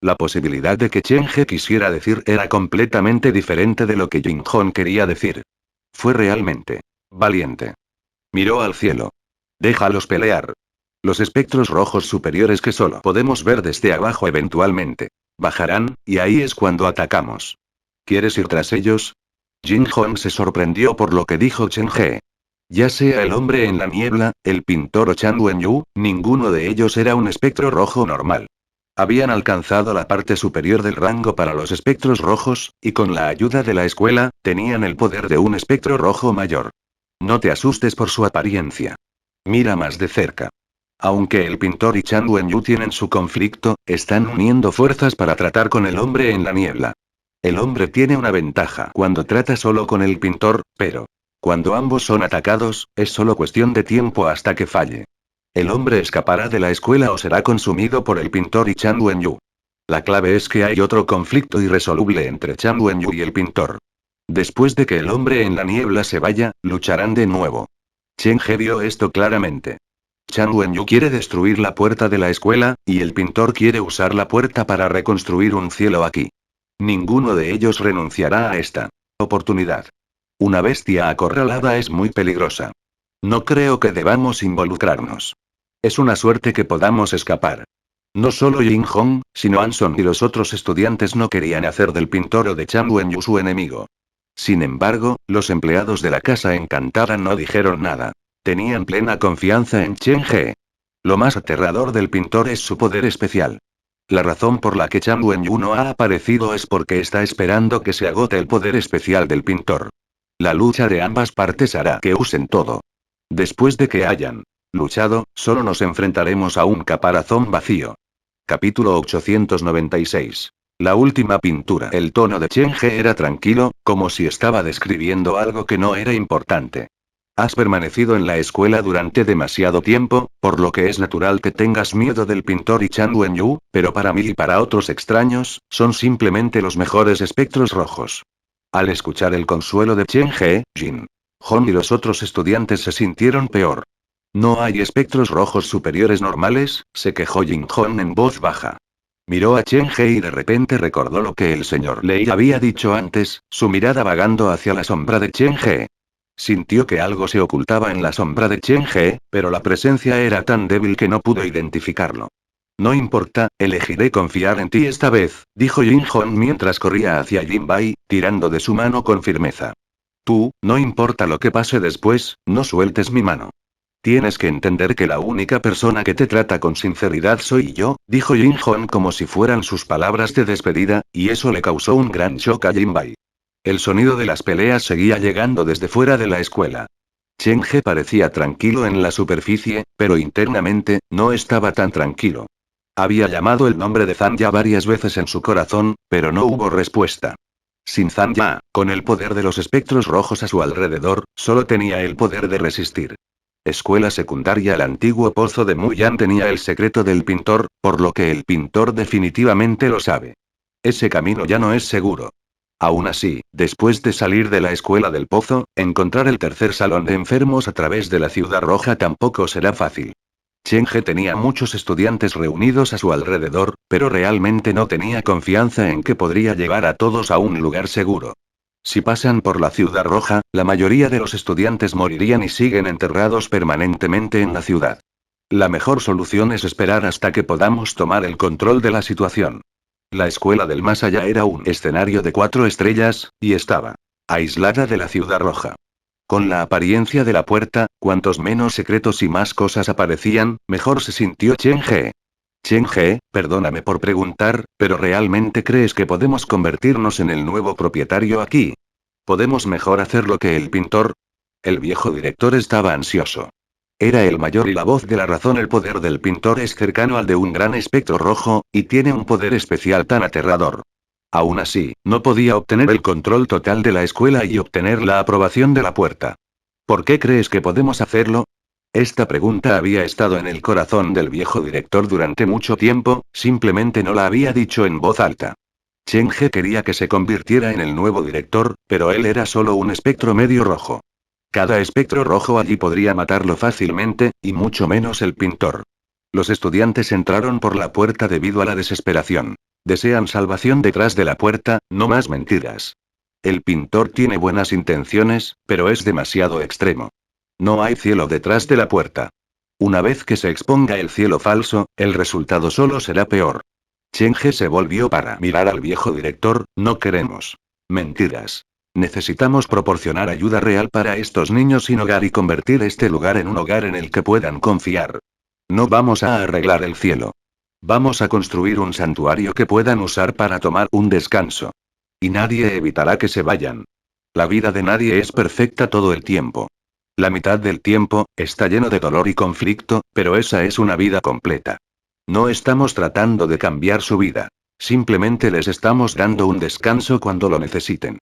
La posibilidad de que Chen He quisiera decir era completamente diferente de lo que Jin Hong quería decir. Fue realmente valiente. Miró al cielo. Déjalos pelear. Los espectros rojos superiores que solo podemos ver desde abajo eventualmente bajarán, y ahí es cuando atacamos. ¿Quieres ir tras ellos? Jin Hong se sorprendió por lo que dijo Chen He. Ya sea el hombre en la niebla, el pintor o Chan Wenyu, ninguno de ellos era un espectro rojo normal. Habían alcanzado la parte superior del rango para los espectros rojos, y con la ayuda de la escuela, tenían el poder de un espectro rojo mayor. No te asustes por su apariencia. Mira más de cerca. Aunque el pintor y Chan Wenyu tienen su conflicto, están uniendo fuerzas para tratar con el hombre en la niebla. El hombre tiene una ventaja cuando trata solo con el pintor, pero cuando ambos son atacados, es solo cuestión de tiempo hasta que falle. El hombre escapará de la escuela o será consumido por el pintor y Chan Wenyu. La clave es que hay otro conflicto irresoluble entre Chan Wenyu y el pintor. Después de que el hombre en la niebla se vaya, lucharán de nuevo. Chen He vio esto claramente. Chan Wenyu quiere destruir la puerta de la escuela, y el pintor quiere usar la puerta para reconstruir un cielo aquí. Ninguno de ellos renunciará a esta oportunidad. Una bestia acorralada es muy peligrosa. No creo que debamos involucrarnos. Es una suerte que podamos escapar. No solo Jin Hong, sino Anson y los otros estudiantes no querían hacer del pintor o de Chan Wenyu su enemigo. Sin embargo, los empleados de la casa encantada no dijeron nada. Tenían plena confianza en Chen He. Lo más aterrador del pintor es su poder especial. La razón por la que Chan Wenyu no ha aparecido es porque está esperando que se agote el poder especial del pintor. La lucha de ambas partes hará que usen todo. Después de que hayan luchado, solo nos enfrentaremos a un caparazón vacío. Capítulo 896. La última pintura. El tono de Chen He era tranquilo, como si estaba describiendo algo que no era importante. Has permanecido en la escuela durante demasiado tiempo, por lo que es natural que tengas miedo del pintor y Chan Wenyu, pero para mí y para otros extraños, son simplemente los mejores espectros rojos. Al escuchar el consuelo de Chen He, Jin Hong y los otros estudiantes se sintieron peor. ¿No hay espectros rojos superiores normales?, se quejó Jin Hong en voz baja. Miró a Chen He y de repente recordó lo que el señor Lei había dicho antes, su mirada vagando hacia la sombra de Chen He. Sintió que algo se ocultaba en la sombra de Chen He, pero la presencia era tan débil que no pudo identificarlo. No importa, elegiré confiar en ti esta vez, dijo Jin Hong mientras corría hacia Jin Bai, tirando de su mano con firmeza. Tú, no importa lo que pase después, no sueltes mi mano. Tienes que entender que la única persona que te trata con sinceridad soy yo, dijo Jin Hong como si fueran sus palabras de despedida, y eso le causó un gran shock a Jin Bai. El sonido de las peleas seguía llegando desde fuera de la escuela. Chen He parecía tranquilo en la superficie, pero internamente, no estaba tan tranquilo. Había llamado el nombre de Zanya varias veces en su corazón, pero no hubo respuesta. Sin Zanya, con el poder de los espectros rojos a su alrededor, solo tenía el poder de resistir. Escuela secundaria. El antiguo pozo de Muyan tenía el secreto del pintor, por lo que el pintor definitivamente lo sabe. Ese camino ya no es seguro. Aún así, después de salir de la escuela del pozo, encontrar el tercer salón de enfermos a través de la ciudad roja tampoco será fácil. Chen He tenía muchos estudiantes reunidos a su alrededor, pero realmente no tenía confianza en que podría llevar a todos a un lugar seguro. Si pasan por la ciudad roja, la mayoría de los estudiantes morirían y siguen enterrados permanentemente en la ciudad. La mejor solución es esperar hasta que podamos tomar el control de la situación. La escuela del más allá era un escenario de 4 estrellas, y estaba aislada de la ciudad roja. Con la apariencia de la puerta, cuantos menos secretos y más cosas aparecían, mejor se sintió Chen He. Chen He, perdóname por preguntar, pero ¿realmente crees que podemos convertirnos en el nuevo propietario aquí? ¿Podemos mejor hacerlo que el pintor? El viejo director estaba ansioso. Era el mayor y la voz de la razón. El poder del pintor es cercano al de un gran espectro rojo, y tiene un poder especial tan aterrador. Aún así, no podía obtener el control total de la escuela y obtener la aprobación de la puerta. ¿Por qué crees que podemos hacerlo? Esta pregunta había estado en el corazón del viejo director durante mucho tiempo, simplemente no la había dicho en voz alta. Chen He quería que se convirtiera en el nuevo director, pero él era solo un espectro medio rojo. Cada espectro rojo allí podría matarlo fácilmente, y mucho menos el pintor. Los estudiantes entraron por la puerta debido a la desesperación. Desean salvación detrás de la puerta, no más mentiras. El pintor tiene buenas intenciones, pero es demasiado extremo. No hay cielo detrás de la puerta. Una vez que se exponga el cielo falso, el resultado solo será peor. Cheng-he se volvió para mirar al viejo director. No queremos mentiras. Necesitamos proporcionar ayuda real para estos niños sin hogar y convertir este lugar en un hogar en el que puedan confiar. No vamos a arreglar el cielo. Vamos a construir un santuario que puedan usar para tomar un descanso. Y nadie evitará que se vayan. La vida de nadie es perfecta todo el tiempo. La mitad del tiempo, está lleno de dolor y conflicto, pero esa es una vida completa. No estamos tratando de cambiar su vida. Simplemente les estamos dando un descanso cuando lo necesiten.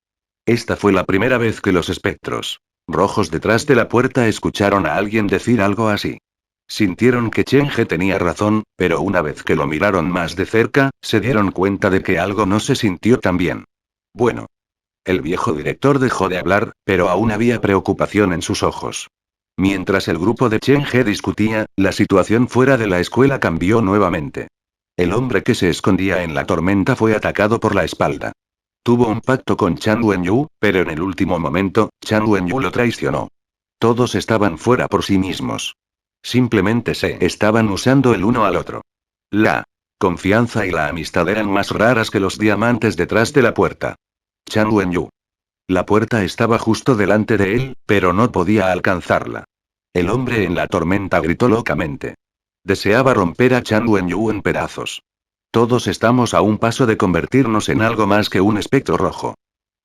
Esta fue la primera vez que los espectros rojos detrás de la puerta escucharon a alguien decir algo así. Sintieron que Cheng-he tenía razón, pero una vez que lo miraron más de cerca, se dieron cuenta de que algo no se sintió tan bien. Bueno. El viejo director dejó de hablar, pero aún había preocupación en sus ojos. Mientras el grupo de Cheng-he discutía, la situación fuera de la escuela cambió nuevamente. El hombre que se escondía en la tormenta fue atacado por la espalda. Tuvo un pacto con Chan Wenyu, pero en el último momento, Chan Wenyu lo traicionó. Todos estaban fuera por sí mismos. Simplemente se estaban usando el uno al otro. La confianza y la amistad eran más raras que los diamantes detrás de la puerta. Chan Wenyu. La puerta estaba justo delante de él, pero no podía alcanzarla. El hombre en la tormenta gritó locamente. Deseaba romper a Chan Wenyu en pedazos. Todos estamos a un paso de convertirnos en algo más que un espectro rojo.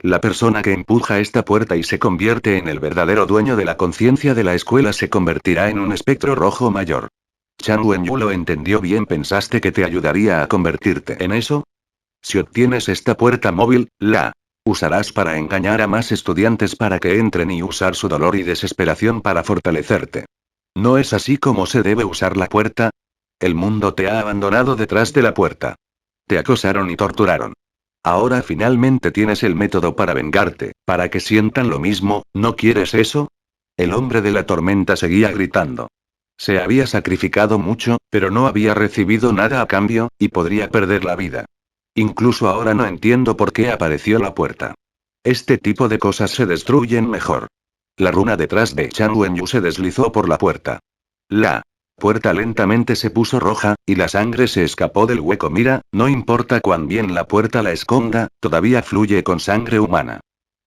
La persona que empuja esta puerta y se convierte en el verdadero dueño de la conciencia de la escuela se convertirá en un espectro rojo mayor. Chan Wenyu lo entendió bien. ¿Pensaste que te ayudaría a convertirte en eso? Si obtienes esta puerta móvil, la usarás para engañar a más estudiantes para que entren y usar su dolor y desesperación para fortalecerte. ¿No es así como se debe usar la puerta? El mundo te ha abandonado detrás de la puerta. Te acosaron y torturaron. Ahora finalmente tienes el método para vengarte, para que sientan lo mismo. ¿No quieres eso? El hombre de la tormenta seguía gritando. Se había sacrificado mucho, pero no había recibido nada a cambio, y podría perder la vida. Incluso ahora no entiendo por qué apareció la puerta. Este tipo de cosas se destruyen mejor. La runa detrás de Chan Wenyu se deslizó por la puerta. La puerta lentamente se puso roja, y la sangre se escapó del hueco. Mira, no importa cuán bien la puerta la esconda, todavía fluye con sangre humana.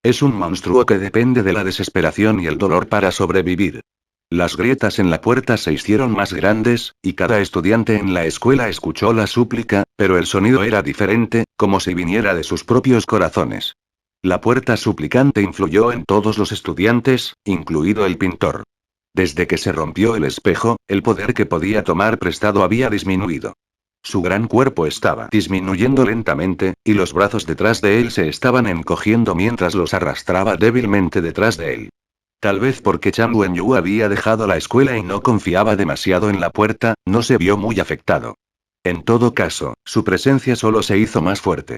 Es un monstruo que depende de la desesperación y el dolor para sobrevivir. Las grietas en la puerta se hicieron más grandes, y cada estudiante en la escuela escuchó la súplica, pero el sonido era diferente, como si viniera de sus propios corazones. La puerta suplicante influyó en todos los estudiantes, incluido el pintor. Desde que se rompió el espejo, el poder que podía tomar prestado había disminuido. Su gran cuerpo estaba disminuyendo lentamente, y los brazos detrás de él se estaban encogiendo mientras los arrastraba débilmente detrás de él. Tal vez porque Chan Wenyu había dejado la escuela y no confiaba demasiado en la puerta, no se vio muy afectado. En todo caso, su presencia solo se hizo más fuerte.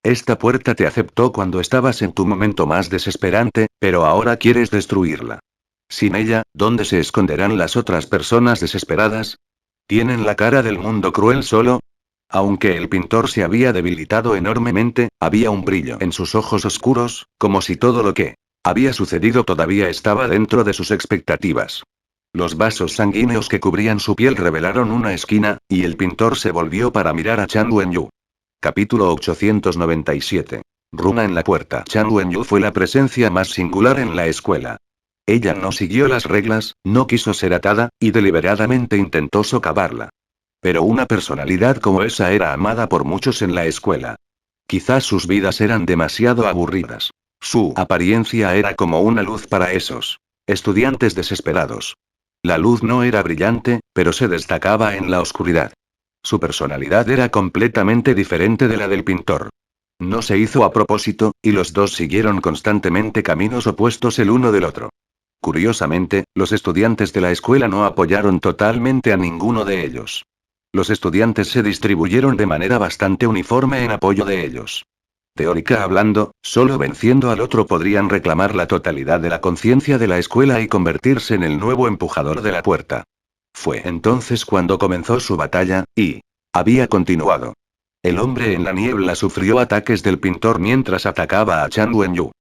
Esta puerta te aceptó cuando estabas en tu momento más desesperante, pero ahora quieres destruirla. Sin ella, ¿dónde se esconderán las otras personas desesperadas? ¿Tienen la cara del mundo cruel solo? Aunque el pintor se había debilitado enormemente, había un brillo en sus ojos oscuros, como si todo lo que había sucedido todavía estaba dentro de sus expectativas. Los vasos sanguíneos que cubrían su piel revelaron una esquina, y el pintor se volvió para mirar a Chan Wenyu. Capítulo 897. Runa en la puerta. Chan Wenyu fue la presencia más singular en la escuela. Ella no siguió las reglas, no quiso ser atada, y deliberadamente intentó socavarla. Pero una personalidad como esa era amada por muchos en la escuela. Quizás sus vidas eran demasiado aburridas. Su apariencia era como una luz para esos estudiantes desesperados. La luz no era brillante, pero se destacaba en la oscuridad. Su personalidad era completamente diferente de la del pintor. No se hizo a propósito, y los dos siguieron constantemente caminos opuestos el uno del otro. Curiosamente, los estudiantes de la escuela no apoyaron totalmente a ninguno de ellos. Los estudiantes se distribuyeron de manera bastante uniforme en apoyo de ellos. Teórica hablando, solo venciendo al otro podrían reclamar la totalidad de la conciencia de la escuela y convertirse en el nuevo empujador de la puerta. Fue entonces cuando comenzó su batalla, y había continuado. El hombre en la niebla sufrió ataques del pintor mientras atacaba a Chan Wenyu.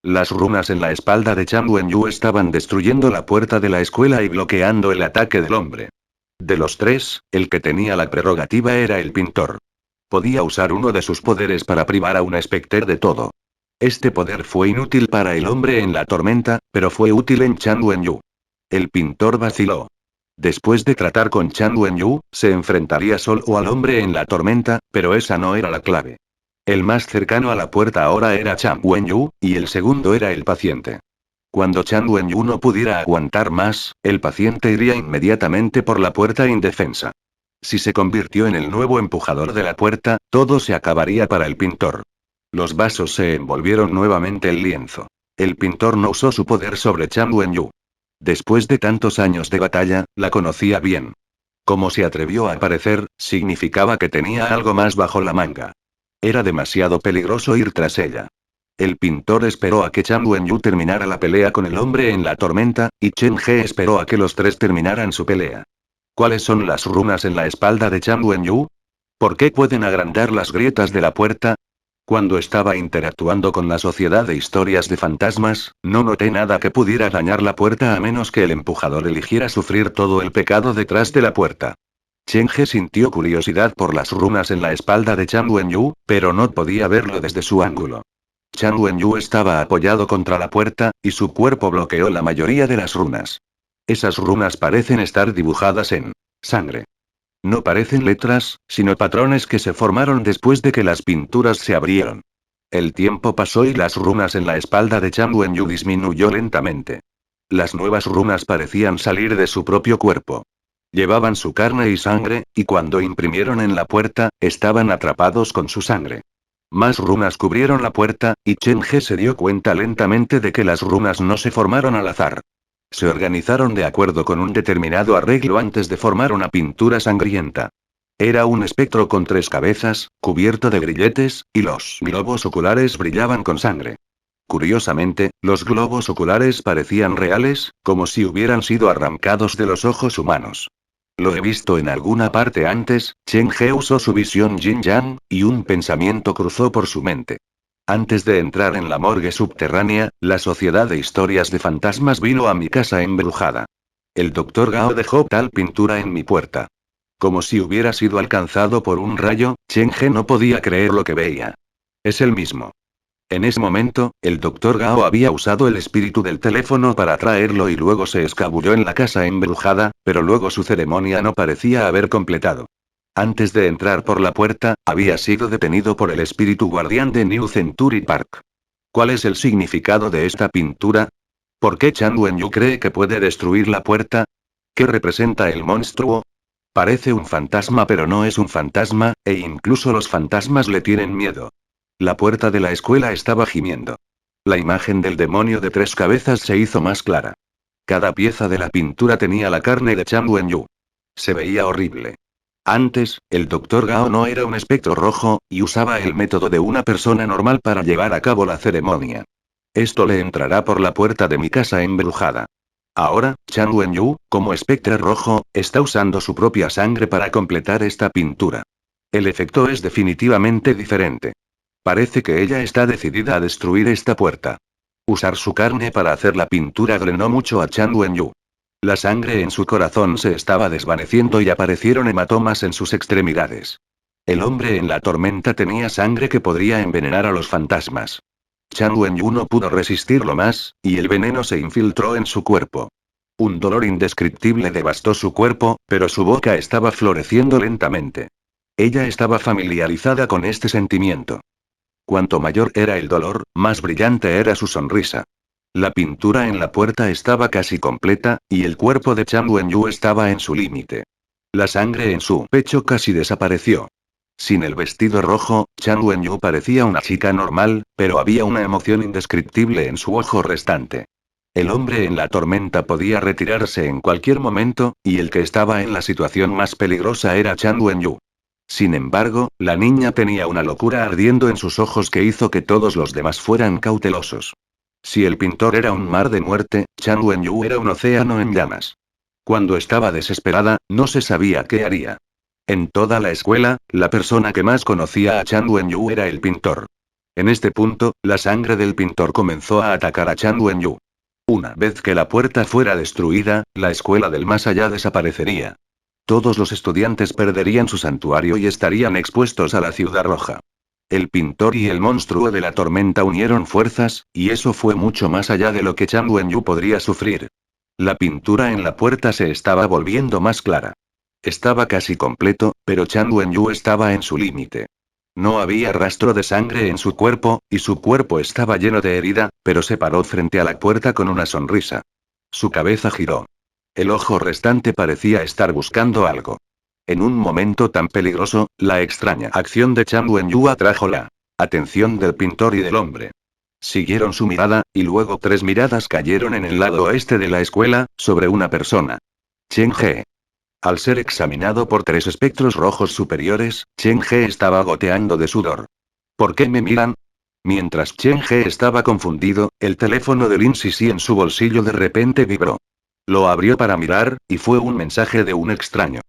Las runas en la espalda de Chan Wenyu estaban destruyendo la puerta de la escuela y bloqueando el ataque del hombre. De los tres, el que tenía la prerrogativa era el pintor. Podía usar uno de sus poderes para privar a un especter de todo. Este poder fue inútil para el hombre en la tormenta, pero fue útil en Chan Wenyu. El pintor vaciló. Después de tratar con Chan Wenyu, se enfrentaría solo al hombre en la tormenta, pero esa no era la clave. El más cercano a la puerta ahora era Chan Wenyu, y el segundo era el paciente. Cuando Chan Wenyu no pudiera aguantar más, el paciente iría inmediatamente por la puerta indefensa. Si se convirtió en el nuevo empujador de la puerta, todo se acabaría para el pintor. Los vasos se envolvieron nuevamente en lienzo. El pintor no usó su poder sobre Chan Wenyu. Después de tantos años de batalla, la conocía bien. Como se atrevió a aparecer, significaba que tenía algo más bajo la manga. Era demasiado peligroso ir tras ella. El pintor esperó a que Chan Wenyu terminara la pelea con el hombre en la tormenta, y Chen He esperó a que los tres terminaran su pelea. ¿Cuáles son las runas en la espalda de Chan Wenyu? ¿Por qué pueden agrandar las grietas de la puerta? Cuando estaba interactuando con la sociedad de historias de fantasmas, no noté nada que pudiera dañar la puerta a menos que el empujador eligiera sufrir todo el pecado detrás de la puerta. Chen He sintió curiosidad por las runas en la espalda de Chan Wenyu, pero no podía verlo desde su ángulo. Chan Wenyu estaba apoyado contra la puerta, y su cuerpo bloqueó la mayoría de las runas. Esas runas parecen estar dibujadas en sangre. No parecen letras, sino patrones que se formaron después de que las pinturas se abrieron. El tiempo pasó y las runas en la espalda de Chan Wenyu disminuyó lentamente. Las nuevas runas parecían salir de su propio cuerpo. Llevaban su carne y sangre, y cuando imprimieron en la puerta, estaban atrapados con su sangre. Más runas cubrieron la puerta, y Chen He se dio cuenta lentamente de que las runas no se formaron al azar. Se organizaron de acuerdo con un determinado arreglo antes de formar una pintura sangrienta. Era un espectro con 3 cabezas, cubierto de grilletes, y los globos oculares brillaban con sangre. Curiosamente, los globos oculares parecían reales, como si hubieran sido arrancados de los ojos humanos. Lo he visto en alguna parte antes. Chen He usó su visión Yin-Yang, y un pensamiento cruzó por su mente. Antes de entrar en la morgue subterránea, la Sociedad de Historias de Fantasmas vino a mi casa embrujada. El Dr. Gao dejó tal pintura en mi puerta. Como si hubiera sido alcanzado por un rayo, Chen He no podía creer lo que veía. Es el mismo. En ese momento, el Dr. Gao había usado el espíritu del teléfono para traerlo y luego se escabulló en la casa embrujada, pero luego su ceremonia no parecía haber completado. Antes de entrar por la puerta, había sido detenido por el espíritu guardián de New Century Park. ¿Cuál es el significado de esta pintura? ¿Por qué Chan Wenyu cree que puede destruir la puerta? ¿Qué representa el monstruo? Parece un fantasma pero no es un fantasma, e incluso los fantasmas le tienen miedo. La puerta de la escuela estaba gimiendo. La imagen del demonio de 3 cabezas se hizo más clara. Cada pieza de la pintura tenía la carne de Chan Wenyu. Se veía horrible. Antes, el Dr. Gao no era un espectro rojo, y usaba el método de una persona normal para llevar a cabo la ceremonia. Esto le entrará por la puerta de mi casa embrujada. Ahora, Chan Wenyu, como espectro rojo, está usando su propia sangre para completar esta pintura. El efecto es definitivamente diferente. Parece que ella está decidida a destruir esta puerta. Usar su carne para hacer la pintura drenó mucho a Chan Wenyu. La sangre en su corazón se estaba desvaneciendo y aparecieron hematomas en sus extremidades. El hombre en la tormenta tenía sangre que podría envenenar a los fantasmas. Chan Wenyu no pudo resistirlo más, y el veneno se infiltró en su cuerpo. Un dolor indescriptible devastó su cuerpo, pero su boca estaba floreciendo lentamente. Ella estaba familiarizada con este sentimiento. Cuanto mayor era el dolor, más brillante era su sonrisa. La pintura en la puerta estaba casi completa, y el cuerpo de Chan Wenyu estaba en su límite. La sangre en su pecho casi desapareció. Sin el vestido rojo, Chan Wenyu parecía una chica normal, pero había una emoción indescriptible en su ojo restante. El hombre en la tormenta podía retirarse en cualquier momento, y el que estaba en la situación más peligrosa era Chan Wenyu. Sin embargo, la niña tenía una locura ardiendo en sus ojos que hizo que todos los demás fueran cautelosos. Si el pintor era un mar de muerte, Chan Wenyu era un océano en llamas. Cuando estaba desesperada, no se sabía qué haría. En toda la escuela, la persona que más conocía a Chan Wenyu era el pintor. En este punto, la sangre del pintor comenzó a atacar a Chan Wenyu. Una vez que la puerta fuera destruida, la escuela del más allá desaparecería. Todos los estudiantes perderían su santuario y estarían expuestos a la Ciudad Roja. El pintor y el monstruo de la tormenta unieron fuerzas, y eso fue mucho más allá de lo que Chan Wenyu podría sufrir. La pintura en la puerta se estaba volviendo más clara. Estaba casi completo, pero Chan Wenyu estaba en su límite. No había rastro de sangre en su cuerpo, y su cuerpo estaba lleno de herida, pero se paró frente a la puerta con una sonrisa. Su cabeza giró. El ojo restante parecía estar buscando algo. En un momento tan peligroso, la extraña acción de Chan Wenyu atrajo la atención del pintor y del hombre. Siguieron su mirada, y luego 3 miradas cayeron en el lado oeste de la escuela, sobre una persona. Chen He. Al ser examinado por 3 espectros rojos superiores, Chen He estaba goteando de sudor. ¿Por qué me miran? Mientras Chen He estaba confundido, el teléfono de Lin Sisi en su bolsillo de repente vibró. Lo abrió para mirar, y fue un mensaje de un extraño.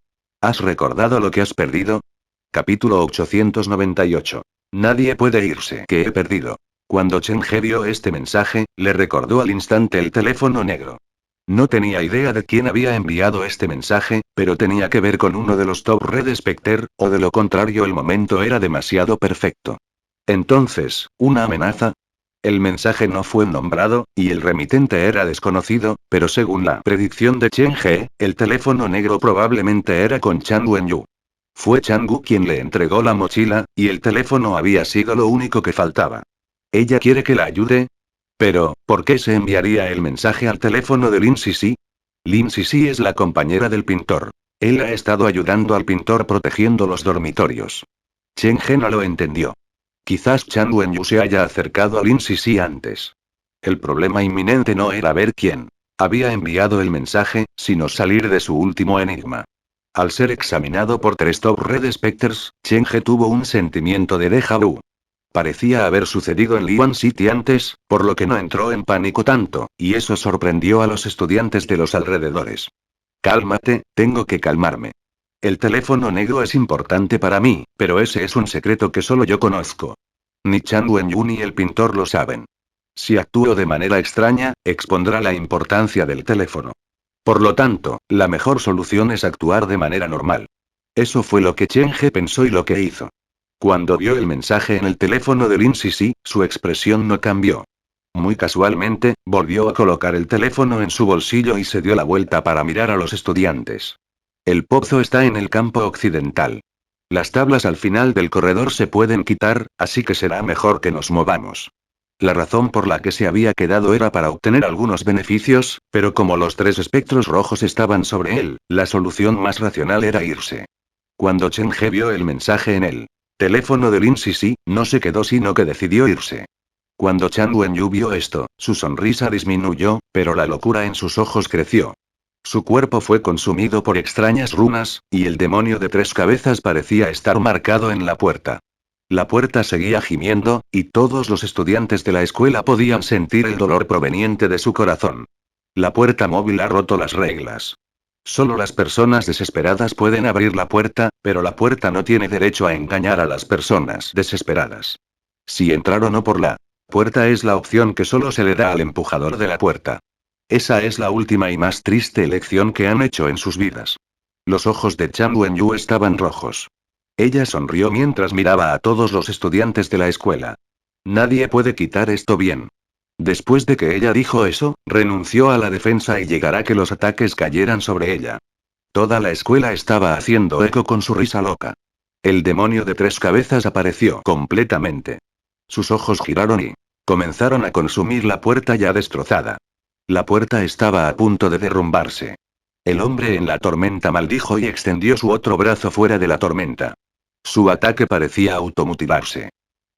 ¿Has recordado lo que has perdido? Capítulo 898. Nadie puede irse. ¿Qué he perdido? Cuando Chen He vio este mensaje, le recordó al instante el teléfono negro. No tenía idea de quién había enviado este mensaje, pero tenía que ver con uno de los Top Red Spectre, o de lo contrario el momento era demasiado perfecto. Entonces, ¿una amenaza? El mensaje no fue nombrado, y el remitente era desconocido, pero según la predicción de Chen He, el teléfono negro probablemente era con Chan Wenyu. Fue Chan Gu quien le entregó la mochila, y el teléfono había sido lo único que faltaba. ¿Ella quiere que la ayude? Pero, ¿por qué se enviaría el mensaje al teléfono de Lin Sisi? Lin Sisi es la compañera del pintor. Él ha estado ayudando al pintor protegiendo los dormitorios. Chen He no lo entendió. Quizás Chan Wenyu se haya acercado a Lin Sisi antes. El problema inminente no era ver quién había enviado el mensaje, sino salir de su último enigma. Al ser examinado por 3 Top Red Spectres, Chen He tuvo un sentimiento de déjà vu. Parecía haber sucedido en Liwan City antes, por lo que no entró en pánico tanto, y eso sorprendió a los estudiantes de los alrededores. Cálmate, tengo que calmarme. El teléfono negro es importante para mí, pero ese es un secreto que solo yo conozco. Ni Chan Wenyu ni el pintor lo saben. Si actúo de manera extraña, expondrá la importancia del teléfono. Por lo tanto, la mejor solución es actuar de manera normal. Eso fue lo que Chen He pensó y lo que hizo. Cuando vio el mensaje en el teléfono de Lin Sisi, su expresión no cambió. Muy casualmente, volvió a colocar el teléfono en su bolsillo y se dio la vuelta para mirar a los estudiantes. El pozo está en el campo occidental. Las tablas al final del corredor se pueden quitar, así que será mejor que nos movamos. La razón por la que se había quedado era para obtener algunos beneficios, pero como los 3 espectros rojos estaban sobre él, la solución más racional era irse. Cuando Chen He vio el mensaje en él, teléfono de Lin Sisi, no se quedó sino que decidió irse. Cuando Chan Wenyu vio esto, su sonrisa disminuyó, pero la locura en sus ojos creció. Su cuerpo fue consumido por extrañas runas, y el demonio de 3 cabezas parecía estar marcado en la puerta. La puerta seguía gimiendo, y todos los estudiantes de la escuela podían sentir el dolor proveniente de su corazón. La puerta móvil ha roto las reglas. Solo las personas desesperadas pueden abrir la puerta, pero la puerta no tiene derecho a engañar a las personas desesperadas. Si entrar o no por la puerta es la opción que solo se le da al empujador de la puerta. Esa es la última y más triste elección que han hecho en sus vidas. Los ojos de Chan Wenyu estaban rojos. Ella sonrió mientras miraba a todos los estudiantes de la escuela. Nadie puede quitar esto bien. Después de que ella dijo eso, renunció a la defensa y llegará que los ataques cayeran sobre ella. Toda la escuela estaba haciendo eco con su risa loca. El demonio de 3 cabezas apareció completamente. Sus ojos giraron y comenzaron a consumir la puerta ya destrozada. La puerta estaba a punto de derrumbarse. El hombre en la tormenta maldijo y extendió su otro brazo fuera de la tormenta. Su ataque parecía automutilarse.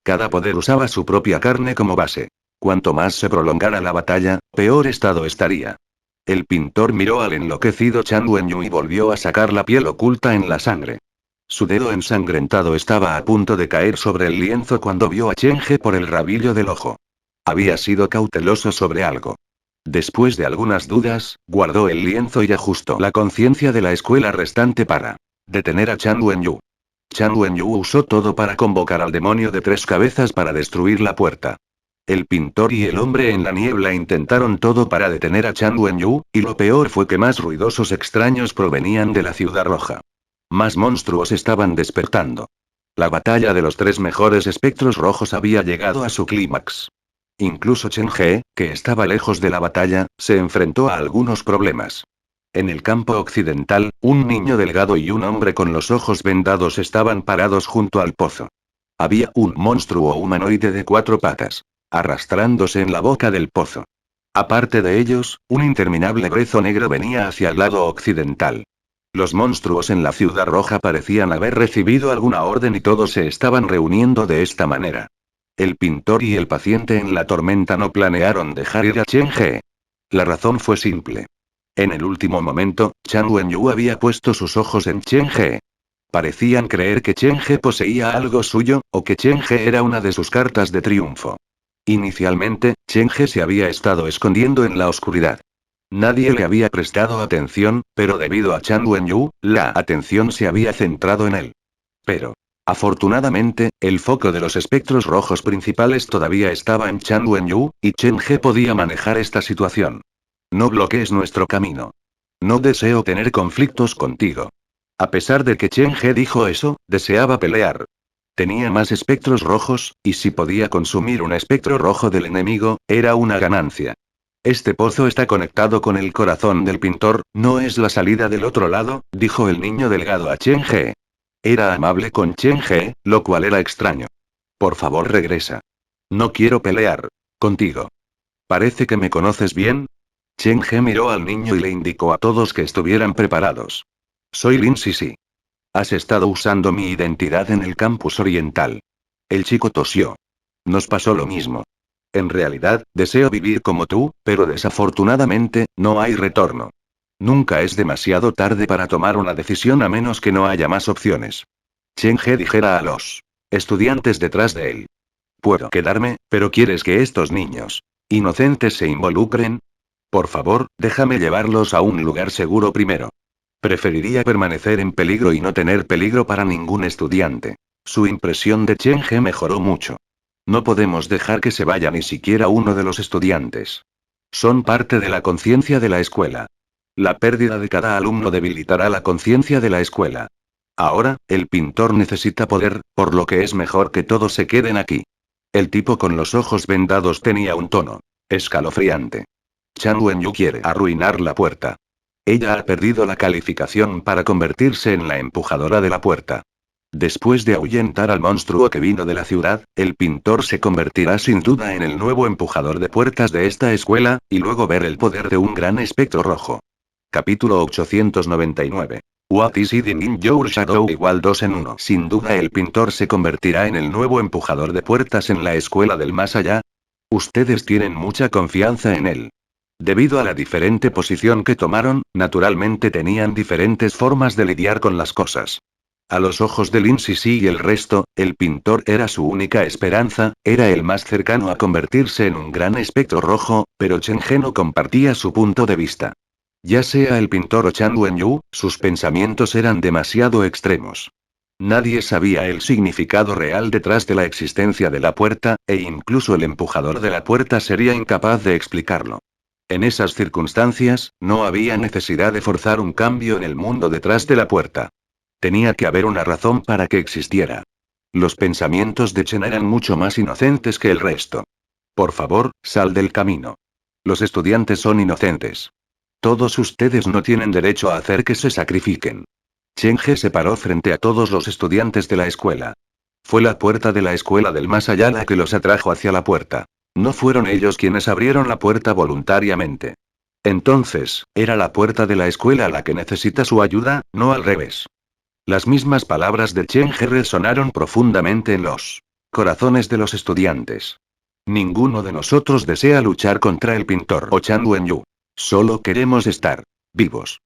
Cada poder usaba su propia carne como base. Cuanto más se prolongara la batalla, peor estado estaría. El pintor miró al enloquecido Chan Wenyu y volvió a sacar la piel oculta en la sangre. Su dedo ensangrentado estaba a punto de caer sobre el lienzo cuando vio a Chen He por el rabillo del ojo. Había sido cauteloso sobre algo. Después de algunas dudas, guardó el lienzo y ajustó la conciencia de la escuela restante para Detener a Chan Wenyu. Chan Wenyu usó todo para convocar al demonio de 3 cabezas para destruir la puerta. El pintor y el hombre en la niebla intentaron todo para detener a Chan Wenyu, y lo peor fue que más ruidosos extraños provenían de la ciudad roja. Más monstruos estaban despertando. La batalla de los 3 mejores espectros rojos había llegado a su clímax. Incluso Chen He, que estaba lejos de la batalla, se enfrentó a algunos problemas. En el campo occidental, un niño delgado y un hombre con los ojos vendados estaban parados junto al pozo. Había un monstruo humanoide de 4 patas, arrastrándose en la boca del pozo. Aparte de ellos, un interminable brezo negro venía hacia el lado occidental. Los monstruos en la ciudad roja parecían haber recibido alguna orden y todos se estaban reuniendo de esta manera. El pintor y el paciente en la tormenta no planearon dejar ir a Chen He. La razón fue simple. En el último momento, Chan Wenyu había puesto sus ojos en Chen He. Parecían creer que Chen He poseía algo suyo, o que Chen He era una de sus cartas de triunfo. Inicialmente, Chen He se había estado escondiendo en la oscuridad. Nadie le había prestado atención, pero debido a Chan Wenyu, la atención se había centrado en él. Pero, afortunadamente, el foco de los espectros rojos principales todavía estaba en Chan Wenyu, y Chen He podía manejar esta situación. No bloquees nuestro camino. No deseo tener conflictos contigo. A pesar de que Chen He dijo eso, deseaba pelear. Tenía más espectros rojos, y si podía consumir un espectro rojo del enemigo, era una ganancia. Este pozo está conectado con el corazón del pintor, ¿no es la salida del otro lado?, dijo el niño delgado a Chen He. Era amable con Chen He, lo cual era extraño. Por favor, regresa. No quiero pelear contigo. Parece que me conoces bien. Chen He miró al niño y le indicó a todos que estuvieran preparados. Soy Lin Sisi. Has estado usando mi identidad en el campus oriental. El chico tosió. Nos pasó lo mismo. En realidad, deseo vivir como tú, pero desafortunadamente, no hay retorno. Nunca es demasiado tarde para tomar una decisión a menos que no haya más opciones. Chen He dijera a los estudiantes detrás de él. Puedo quedarme, pero ¿quieres que estos niños inocentes se involucren? Por favor, déjame llevarlos a un lugar seguro primero. Preferiría permanecer en peligro y no tener peligro para ningún estudiante. Su impresión de Chen He mejoró mucho. No podemos dejar que se vaya ni siquiera uno de los estudiantes. Son parte de la conciencia de la escuela. La pérdida de cada alumno debilitará la conciencia de la escuela. Ahora, el pintor necesita poder, por lo que es mejor que todos se queden aquí. El tipo con los ojos vendados tenía un tono escalofriante. Chan Wenyu quiere arruinar la puerta. Ella ha perdido la calificación para convertirse en la empujadora de la puerta. Después de ahuyentar al monstruo que vino de la ciudad, el pintor se convertirá sin duda en el nuevo empujador de puertas de esta escuela, y luego ver el poder de un gran espectro rojo. Capítulo 899. What is hidden in your shadow igual 2 en 1. Sin duda el pintor se convertirá en el nuevo empujador de puertas en la escuela del más allá. Ustedes tienen mucha confianza en él. Debido a la diferente posición que tomaron, naturalmente tenían diferentes formas de lidiar con las cosas. A los ojos de Lin Sisi y el resto, el pintor era su única esperanza, era el más cercano a convertirse en un gran espectro rojo, pero Chen He no compartía su punto de vista. Ya sea el pintor o Chan Wenyu, sus pensamientos eran demasiado extremos. Nadie sabía el significado real detrás de la existencia de la puerta, e incluso el empujador de la puerta sería incapaz de explicarlo. En esas circunstancias, no había necesidad de forzar un cambio en el mundo detrás de la puerta. Tenía que haber una razón para que existiera. Los pensamientos de Chen eran mucho más inocentes que el resto. Por favor, sal del camino. Los estudiantes son inocentes. Todos ustedes no tienen derecho a hacer que se sacrifiquen. Chen He se paró frente a todos los estudiantes de la escuela. Fue la puerta de la escuela del más allá la que los atrajo hacia la puerta. No fueron ellos quienes abrieron la puerta voluntariamente. Entonces, era la puerta de la escuela la que necesita su ayuda, no al revés. Las mismas palabras de Chen He resonaron profundamente en los corazones de los estudiantes. Ninguno de nosotros desea luchar contra el pintor o Chan Wenyu. Solo queremos estar vivos.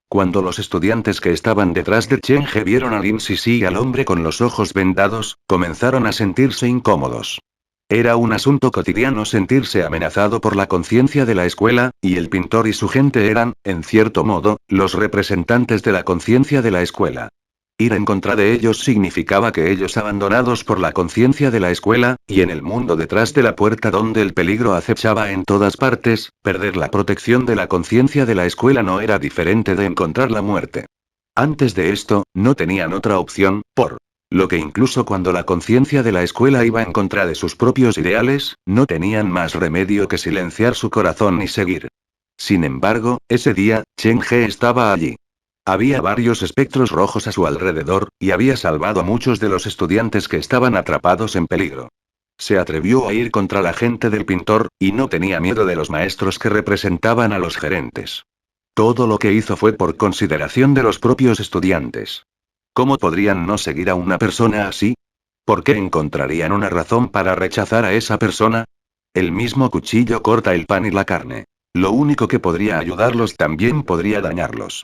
Cuando los estudiantes que estaban detrás de Chen He vieron a Lin Sisi y al hombre con los ojos vendados, comenzaron a sentirse incómodos. Era un asunto cotidiano sentirse amenazado por la conciencia de la escuela, y el pintor y su gente eran, en cierto modo, los representantes de la conciencia de la escuela. Ir en contra de ellos significaba que ellos abandonados por la conciencia de la escuela, y en el mundo detrás de la puerta donde el peligro acechaba en todas partes, perder la protección de la conciencia de la escuela no era diferente de encontrar la muerte. Antes de esto, no tenían otra opción, por lo que incluso cuando la conciencia de la escuela iba en contra de sus propios ideales, no tenían más remedio que silenciar su corazón y seguir. Sin embargo, ese día, Chen He estaba allí. Había varios espectros rojos a su alrededor, y había salvado a muchos de los estudiantes que estaban atrapados en peligro. Se atrevió a ir contra la gente del pintor, y no tenía miedo de los maestros que representaban a los gerentes. Todo lo que hizo fue por consideración de los propios estudiantes. ¿Cómo podrían no seguir a una persona así? ¿Por qué encontrarían una razón para rechazar a esa persona? El mismo cuchillo corta el pan y la carne. Lo único que podría ayudarlos también podría dañarlos.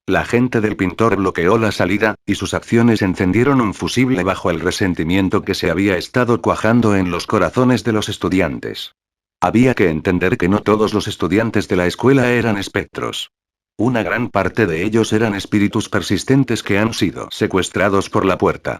La gente del pintor bloqueó la salida, y sus acciones encendieron un fusible bajo el resentimiento que se había estado cuajando en los corazones de los estudiantes. Había que entender que no todos los estudiantes de la escuela eran espectros. Una gran parte de ellos eran espíritus persistentes que han sido secuestrados por la puerta.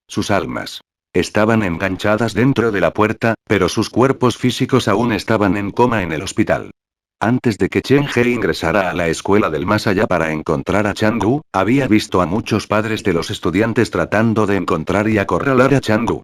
Sus almas estaban enganchadas dentro de la puerta, pero sus cuerpos físicos aún estaban en coma en el hospital. Antes de que Chen He ingresara a la escuela del más allá para encontrar a Changgu, había visto a muchos padres de los estudiantes tratando de encontrar y acorralar a Changgu.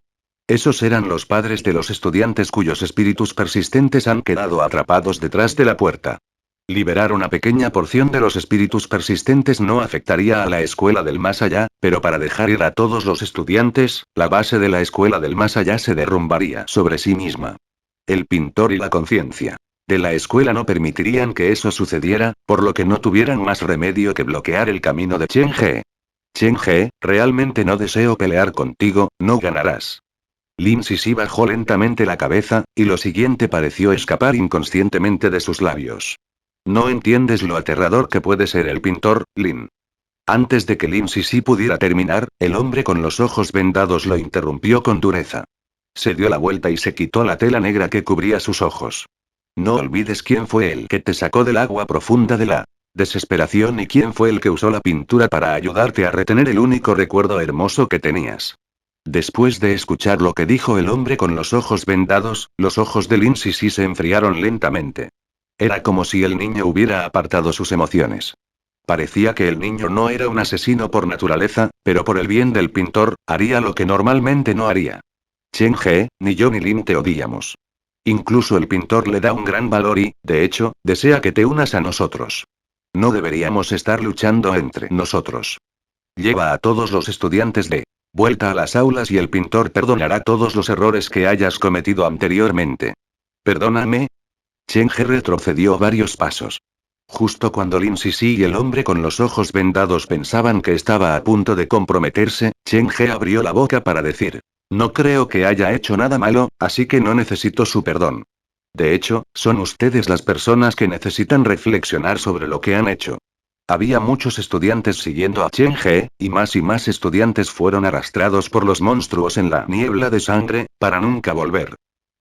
Esos eran los padres de los estudiantes cuyos espíritus persistentes han quedado atrapados detrás de la puerta. Liberar una pequeña porción de los espíritus persistentes no afectaría a la escuela del más allá, pero para dejar ir a todos los estudiantes, la base de la escuela del más allá se derrumbaría sobre sí misma. El pintor y la conciencia de la escuela no permitirían que eso sucediera, por lo que no tuvieran más remedio que bloquear el camino de Chen He. Chen He, realmente no deseo pelear contigo, no ganarás. Lin Sisi bajó lentamente la cabeza, y lo siguiente pareció escapar inconscientemente de sus labios. No entiendes lo aterrador que puede ser el pintor, Lin. Antes de que Lin Sisi pudiera terminar, el hombre con los ojos vendados lo interrumpió con dureza. Se dio la vuelta y se quitó la tela negra que cubría sus ojos. No olvides quién fue el que te sacó del agua profunda de la desesperación y quién fue el que usó la pintura para ayudarte a retener el único recuerdo hermoso que tenías. Después de escuchar lo que dijo el hombre con los ojos vendados, los ojos de Lin Sisi se enfriaron lentamente. Era como si el niño hubiera apartado sus emociones. Parecía que el niño no era un asesino por naturaleza, pero por el bien del pintor, haría lo que normalmente no haría. Chen He, ni yo ni Lin te odiamos. Incluso el pintor le da un gran valor y, de hecho, desea que te unas a nosotros. No deberíamos estar luchando entre nosotros. Lleva a todos los estudiantes de vuelta a las aulas y el pintor perdonará todos los errores que hayas cometido anteriormente. ¿Perdóname? Chen He retrocedió varios pasos. Justo cuando Lin Sisi y el hombre con los ojos vendados pensaban que estaba a punto de comprometerse, Chen He abrió la boca para decir: no creo que haya hecho nada malo, así que no necesito su perdón. De hecho, son ustedes las personas que necesitan reflexionar sobre lo que han hecho. Había muchos estudiantes siguiendo a Chen He, y más estudiantes fueron arrastrados por los monstruos en la niebla de sangre, para nunca volver.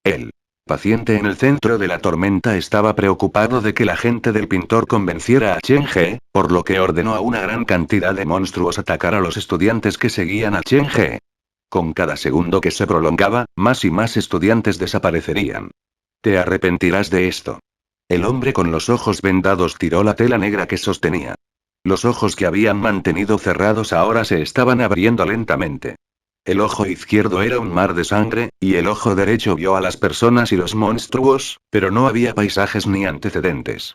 El paciente en el centro de la tormenta estaba preocupado de que la gente del pintor convenciera a Chen He, por lo que ordenó a una gran cantidad de monstruos atacar a los estudiantes que seguían a Chen He. Con cada segundo que se prolongaba, más y más estudiantes desaparecerían. Te arrepentirás de esto. El hombre con los ojos vendados tiró la tela negra que sostenía. Los ojos que habían mantenido cerrados ahora se estaban abriendo lentamente. El ojo izquierdo era un mar de sangre, y el ojo derecho vio a las personas y los monstruos, pero no había paisajes ni antecedentes.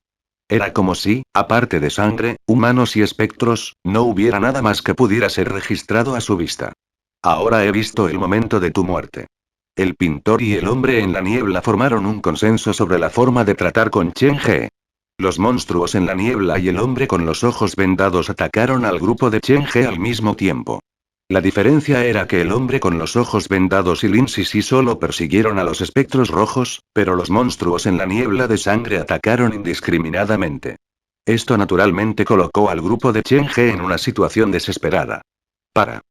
Era como si, aparte de sangre, humanos y espectros, no hubiera nada más que pudiera ser registrado a su vista. Ahora he visto el momento de tu muerte. El pintor y el hombre en la niebla formaron un consenso sobre la forma de tratar con Chen He. Los monstruos en la niebla y el hombre con los ojos vendados atacaron al grupo de Chen He al mismo tiempo. La diferencia era que el hombre con los ojos vendados y Lin Sisi solo persiguieron a los espectros rojos, pero los monstruos en la niebla de sangre atacaron indiscriminadamente. Esto naturalmente colocó al grupo de Chen He en una situación desesperada. Para.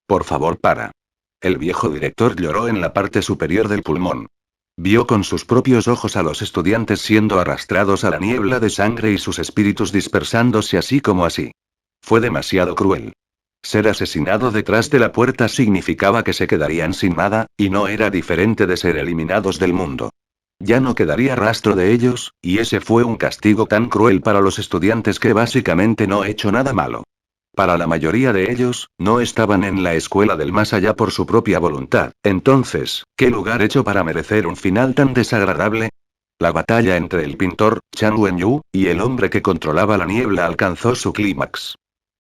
Por favor, para. El viejo director lloró en la parte superior del pulmón. Vio con sus propios ojos a los estudiantes siendo arrastrados a la niebla de sangre y sus espíritus dispersándose así como así. Fue demasiado cruel. Ser asesinado detrás de la puerta significaba que se quedarían sin nada, y no era diferente de ser eliminados del mundo. Ya no quedaría rastro de ellos, y ese fue un castigo tan cruel para los estudiantes que básicamente no hecho nada malo. Para la mayoría de ellos, no estaban en la escuela del más allá por su propia voluntad. Entonces, ¿qué lugar hecho para merecer un final tan desagradable? La batalla entre el pintor, Chan Wenyu, y el hombre que controlaba la niebla alcanzó su clímax.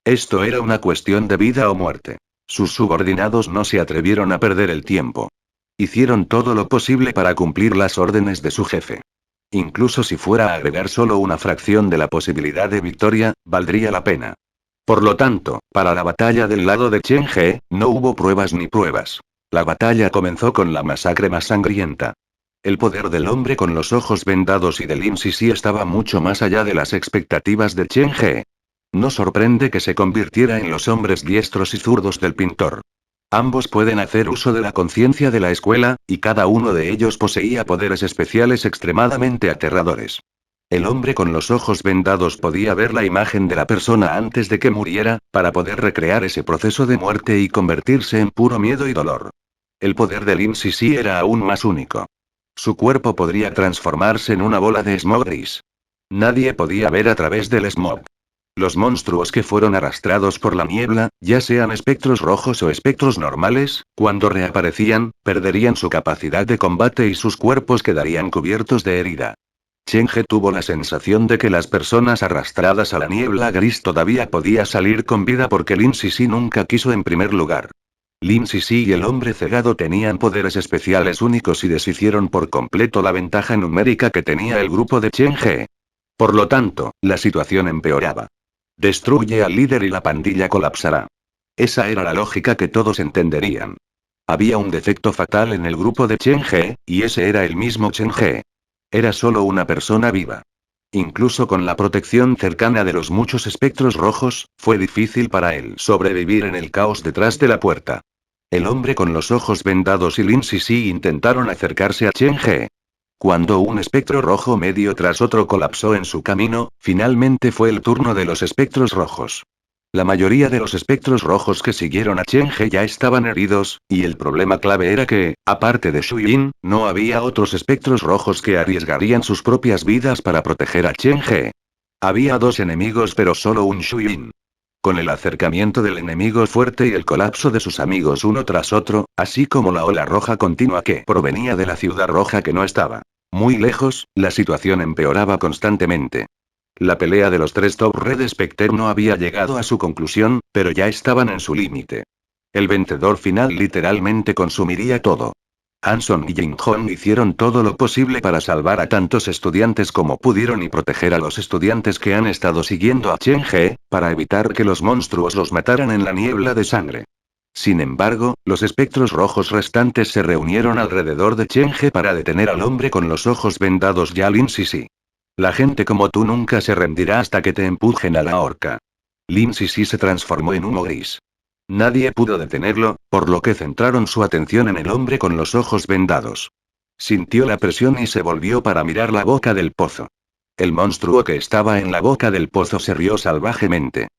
Esto era una cuestión de vida o muerte. Sus subordinados no se atrevieron a perder el tiempo. Hicieron todo lo posible para cumplir las órdenes de su jefe. Incluso si fuera a agregar solo una fracción de la posibilidad de victoria, valdría la pena. Por lo tanto, para la batalla del lado de Chen He, no hubo pruebas ni pruebas. La batalla comenzó con la masacre más sangrienta. El poder del hombre con los ojos vendados y de Lin Sisi estaba mucho más allá de las expectativas de Chen He. No sorprende que se convirtiera en los hombres diestros y zurdos del pintor. Ambos pueden hacer uso de la conciencia de la escuela, y cada uno de ellos poseía poderes especiales extremadamente aterradores. El hombre con los ojos vendados podía ver la imagen de la persona antes de que muriera, para poder recrear ese proceso de muerte y convertirse en puro miedo y dolor. El poder de Lin Sisi era aún más único. Su cuerpo podría transformarse en una bola de smog gris. Nadie podía ver a través del smog. Los monstruos que fueron arrastrados por la niebla, ya sean espectros rojos o espectros normales, cuando reaparecían, perderían su capacidad de combate y sus cuerpos quedarían cubiertos de herida. Chenge tuvo la sensación de que las personas arrastradas a la niebla gris todavía podía salir con vida porque Lin Sisi nunca quiso en primer lugar. Lin Sisi y el hombre cegado tenían poderes especiales únicos y deshicieron por completo la ventaja numérica que tenía el grupo de Chenge. Por lo tanto, la situación empeoraba. Destruye al líder y la pandilla colapsará. Esa era la lógica que todos entenderían. Había un defecto fatal en el grupo de Chen He, y ese era el mismo Chen He. Era solo una persona viva. Incluso con la protección cercana de los muchos espectros rojos, fue difícil para él sobrevivir en el caos detrás de la puerta. El hombre con los ojos vendados y Lin Sisi intentaron acercarse a Chen He. Cuando un espectro rojo medio tras otro colapsó en su camino, finalmente fue el turno de los espectros rojos. La mayoría de los espectros rojos que siguieron a Chen He ya estaban heridos, y el problema clave era que, aparte de Shu Yin, no había otros espectros rojos que arriesgarían sus propias vidas para proteger a Chen He. Había dos enemigos pero solo un Shu Yin. Con el acercamiento del enemigo fuerte y el colapso de sus amigos uno tras otro, así como la ola roja continua que provenía de la ciudad roja que no estaba muy lejos, la situación empeoraba constantemente. La pelea de los tres Top Red Spectre no había llegado a su conclusión, pero ya estaban en su límite. El vencedor final literalmente consumiría todo. Hanson y Jin Hong hicieron todo lo posible para salvar a tantos estudiantes como pudieron y proteger a los estudiantes que han estado siguiendo a Chen He, para evitar que los monstruos los mataran en la niebla de sangre. Sin embargo, los espectros rojos restantes se reunieron alrededor de Chen He para detener al hombre con los ojos vendados y a Lin Sisi. La gente como tú nunca se rendirá hasta que te empujen a la horca. Lin Sisi se transformó en humo gris. Nadie pudo detenerlo, por lo que centraron su atención en el hombre con los ojos vendados. Sintió la presión y se volvió para mirar la boca del pozo. El monstruo que estaba en la boca del pozo se rió salvajemente.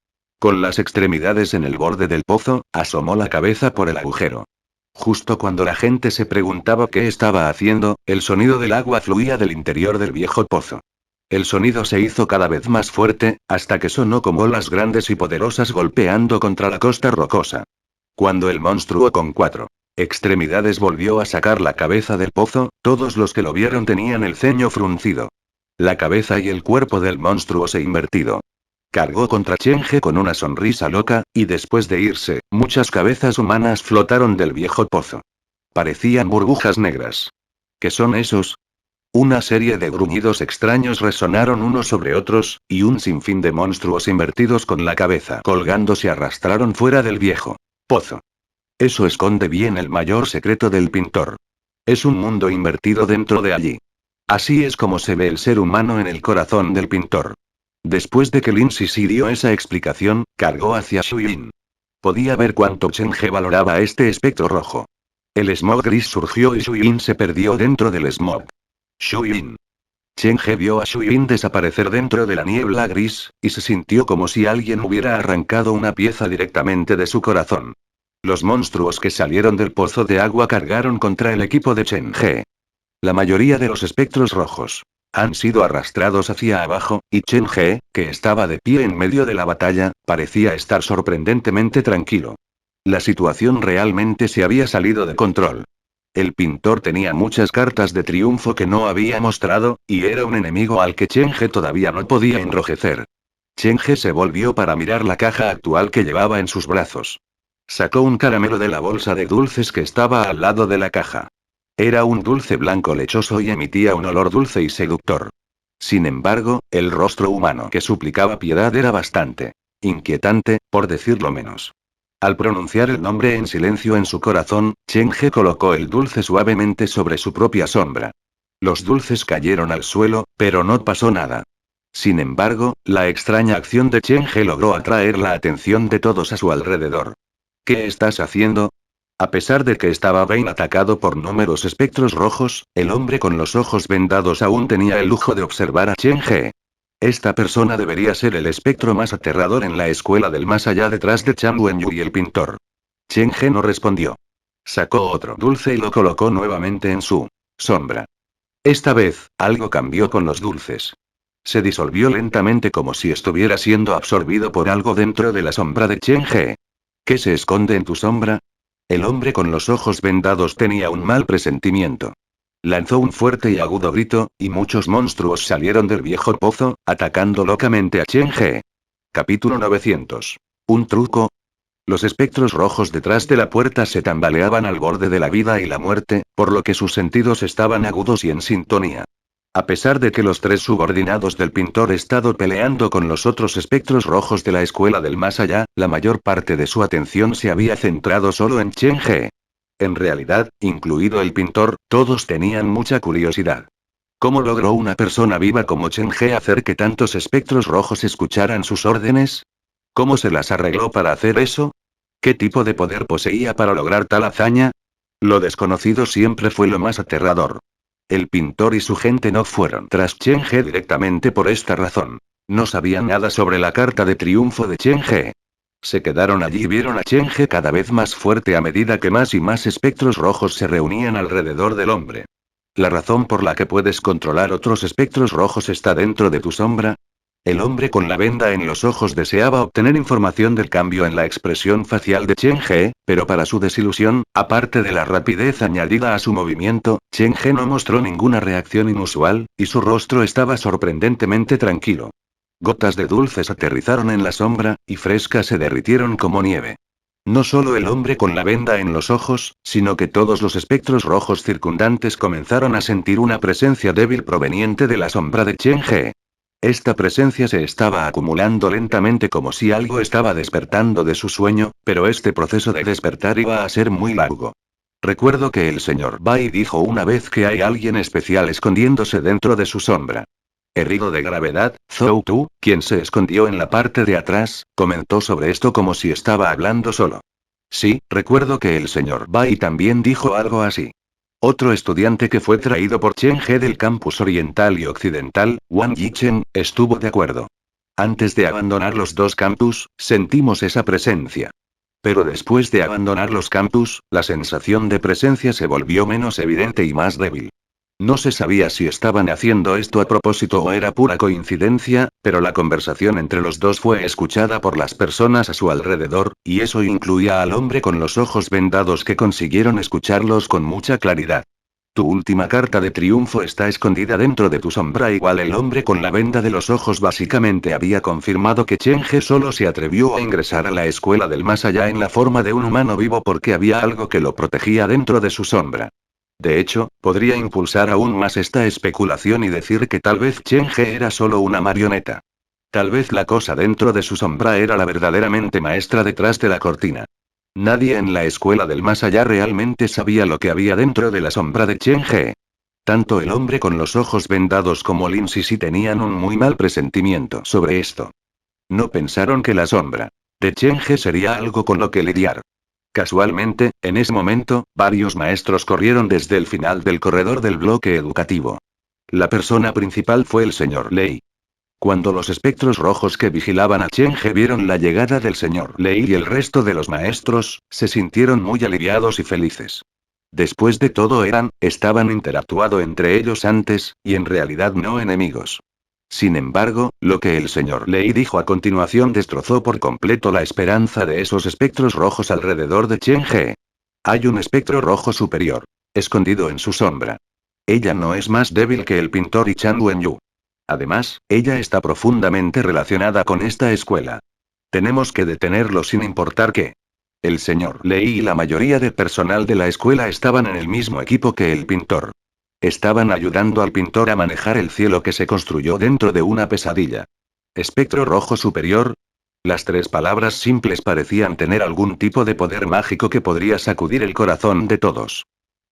Con las extremidades en el borde del pozo, asomó la cabeza por el agujero. Justo cuando la gente se preguntaba qué estaba haciendo, el sonido del agua fluía del interior del viejo pozo. El sonido se hizo cada vez más fuerte, hasta que sonó como olas grandes y poderosas golpeando contra la costa rocosa. Cuando el monstruo con 4 extremidades volvió a sacar la cabeza del pozo, todos los que lo vieron tenían el ceño fruncido. La cabeza y el cuerpo del monstruo se invertido. Cargó contra Chen He con una sonrisa loca, y después de irse, muchas cabezas humanas flotaron del viejo pozo. Parecían burbujas negras. ¿Qué son esos? Una serie de gruñidos extraños resonaron unos sobre otros, y un sinfín de monstruos invertidos con la cabeza colgando se arrastraron fuera del viejo pozo. Eso esconde bien el mayor secreto del pintor. Es un mundo invertido dentro de allí. Así es como se ve el ser humano en el corazón del pintor. Después de que Lin Sisi dio esa explicación, cargó hacia Shu Yin. Podía ver cuánto Chen He valoraba a este espectro rojo. El smog gris surgió y Shu Yin se perdió dentro del smog. Shu Yin. Chen He vio a Shui Bin desaparecer dentro de la niebla gris, y se sintió como si alguien hubiera arrancado una pieza directamente de su corazón. Los monstruos que salieron del pozo de agua cargaron contra el equipo de Chen He. La mayoría de los espectros rojos han sido arrastrados hacia abajo, y Chen He, que estaba de pie en medio de la batalla, parecía estar sorprendentemente tranquilo. La situación realmente se había salido de control. El pintor tenía muchas cartas de triunfo que no había mostrado, y era un enemigo al que Chen He todavía no podía enrojecer. Chen He se volvió para mirar la caja actual que llevaba en sus brazos. Sacó un caramelo de la bolsa de dulces que estaba al lado de la caja. Era un dulce blanco lechoso y emitía un olor dulce y seductor. Sin embargo, el rostro humano que suplicaba piedad era bastante inquietante, por decirlo menos. Al pronunciar el nombre en silencio en su corazón, Chen He colocó el dulce suavemente sobre su propia sombra. Los dulces cayeron al suelo, pero no pasó nada. Sin embargo, la extraña acción de Chen He logró atraer la atención de todos a su alrededor. ¿Qué estás haciendo? A pesar de que estaba bien atacado por números espectros rojos, el hombre con los ojos vendados aún tenía el lujo de observar a Chen He. Esta persona debería ser el espectro más aterrador en la escuela del más allá detrás de Chang Wenyu y el pintor. Chen He no respondió. Sacó otro dulce y lo colocó nuevamente en su sombra. Esta vez, algo cambió con los dulces. Se disolvió lentamente como si estuviera siendo absorbido por algo dentro de la sombra de Chen He. ¿Qué se esconde en tu sombra? El hombre con los ojos vendados tenía un mal presentimiento. Lanzó un fuerte y agudo grito, y muchos monstruos salieron del viejo pozo, atacando locamente a Chen He. Capítulo 900. ¿Un truco? Los espectros rojos detrás de la puerta se tambaleaban al borde de la vida y la muerte, por lo que sus sentidos estaban agudos y en sintonía. A pesar de que los tres subordinados del pintor estado peleando con los otros espectros rojos de la escuela del más allá, la mayor parte de su atención se había centrado solo en Chen He. En realidad, incluido el pintor, todos tenían mucha curiosidad. ¿Cómo logró una persona viva como Chen He hacer que tantos espectros rojos escucharan sus órdenes? ¿Cómo se las arregló para hacer eso? ¿Qué tipo de poder poseía para lograr tal hazaña? Lo desconocido siempre fue lo más aterrador. El pintor y su gente no fueron tras Chen He directamente por esta razón. No sabían nada sobre la carta de triunfo de Chen He. Se quedaron allí y vieron a Chen He cada vez más fuerte a medida que más y más espectros rojos se reunían alrededor del hombre. La razón por la que puedes controlar otros espectros rojos está dentro de tu sombra. El hombre con la venda en los ojos deseaba obtener información del cambio en la expresión facial de Chen He, pero para su desilusión, aparte de la rapidez añadida a su movimiento, Chen He no mostró ninguna reacción inusual, y su rostro estaba sorprendentemente tranquilo. Gotas de dulces aterrizaron en la sombra, y frescas se derritieron como nieve. No solo el hombre con la venda en los ojos, sino que todos los espectros rojos circundantes comenzaron a sentir una presencia débil proveniente de la sombra de Chen He. Esta presencia se estaba acumulando lentamente como si algo estaba despertando de su sueño, pero este proceso de despertar iba a ser muy largo. Recuerdo que el señor Bai dijo una vez que hay alguien especial escondiéndose dentro de su sombra. Herido de gravedad, Zhou Tu, quien se escondió en la parte de atrás, comentó sobre esto como si estaba hablando solo. Sí, recuerdo que el señor Bai también dijo algo así. Otro estudiante que fue traído por Chen He del campus oriental y occidental, Wang Yichen, estuvo de acuerdo. Antes de abandonar los dos campus, sentimos esa presencia. Pero después de abandonar los campus, la sensación de presencia se volvió menos evidente y más débil. No se sabía si estaban haciendo esto a propósito o era pura coincidencia, pero la conversación entre los dos fue escuchada por las personas a su alrededor, y eso incluía al hombre con los ojos vendados que consiguieron escucharlos con mucha claridad. Tu última carta de triunfo está escondida dentro de tu sombra. Igual el hombre con la venda de los ojos básicamente había confirmado que Chen He solo se atrevió a ingresar a la escuela del más allá en la forma de un humano vivo porque había algo que lo protegía dentro de su sombra. De hecho, podría impulsar aún más esta especulación y decir que tal vez Chen He era solo una marioneta. Tal vez la cosa dentro de su sombra era la verdaderamente maestra detrás de la cortina. Nadie en la escuela del más allá realmente sabía lo que había dentro de la sombra de Chen He. Tanto el hombre con los ojos vendados como Lin Sisi tenían un muy mal presentimiento sobre esto. No pensaron que la sombra de Chen He sería algo con lo que lidiar. Casualmente, en ese momento, varios maestros corrieron desde el final del corredor del bloque educativo. La persona principal fue el señor Lei. Cuando los espectros rojos que vigilaban a Cheng-He vieron la llegada del señor Lei y el resto de los maestros, se sintieron muy aliviados y felices. Después de todo estaban interactuado entre ellos antes, y en realidad no enemigos. Sin embargo, lo que el señor Lei dijo a continuación destrozó por completo la esperanza de esos espectros rojos alrededor de Cheng-He. Hay un espectro rojo superior, escondido en su sombra. Ella no es más débil que el pintor y Chan Wenyu. Además, ella está profundamente relacionada con esta escuela. Tenemos que detenerlo sin importar qué. El señor Lei y la mayoría del personal de la escuela estaban en el mismo equipo que el pintor. Estaban ayudando al pintor a manejar el cielo que se construyó dentro de una pesadilla. ¿Espectro rojo superior? Las tres palabras simples parecían tener algún tipo de poder mágico que podría sacudir el corazón de todos.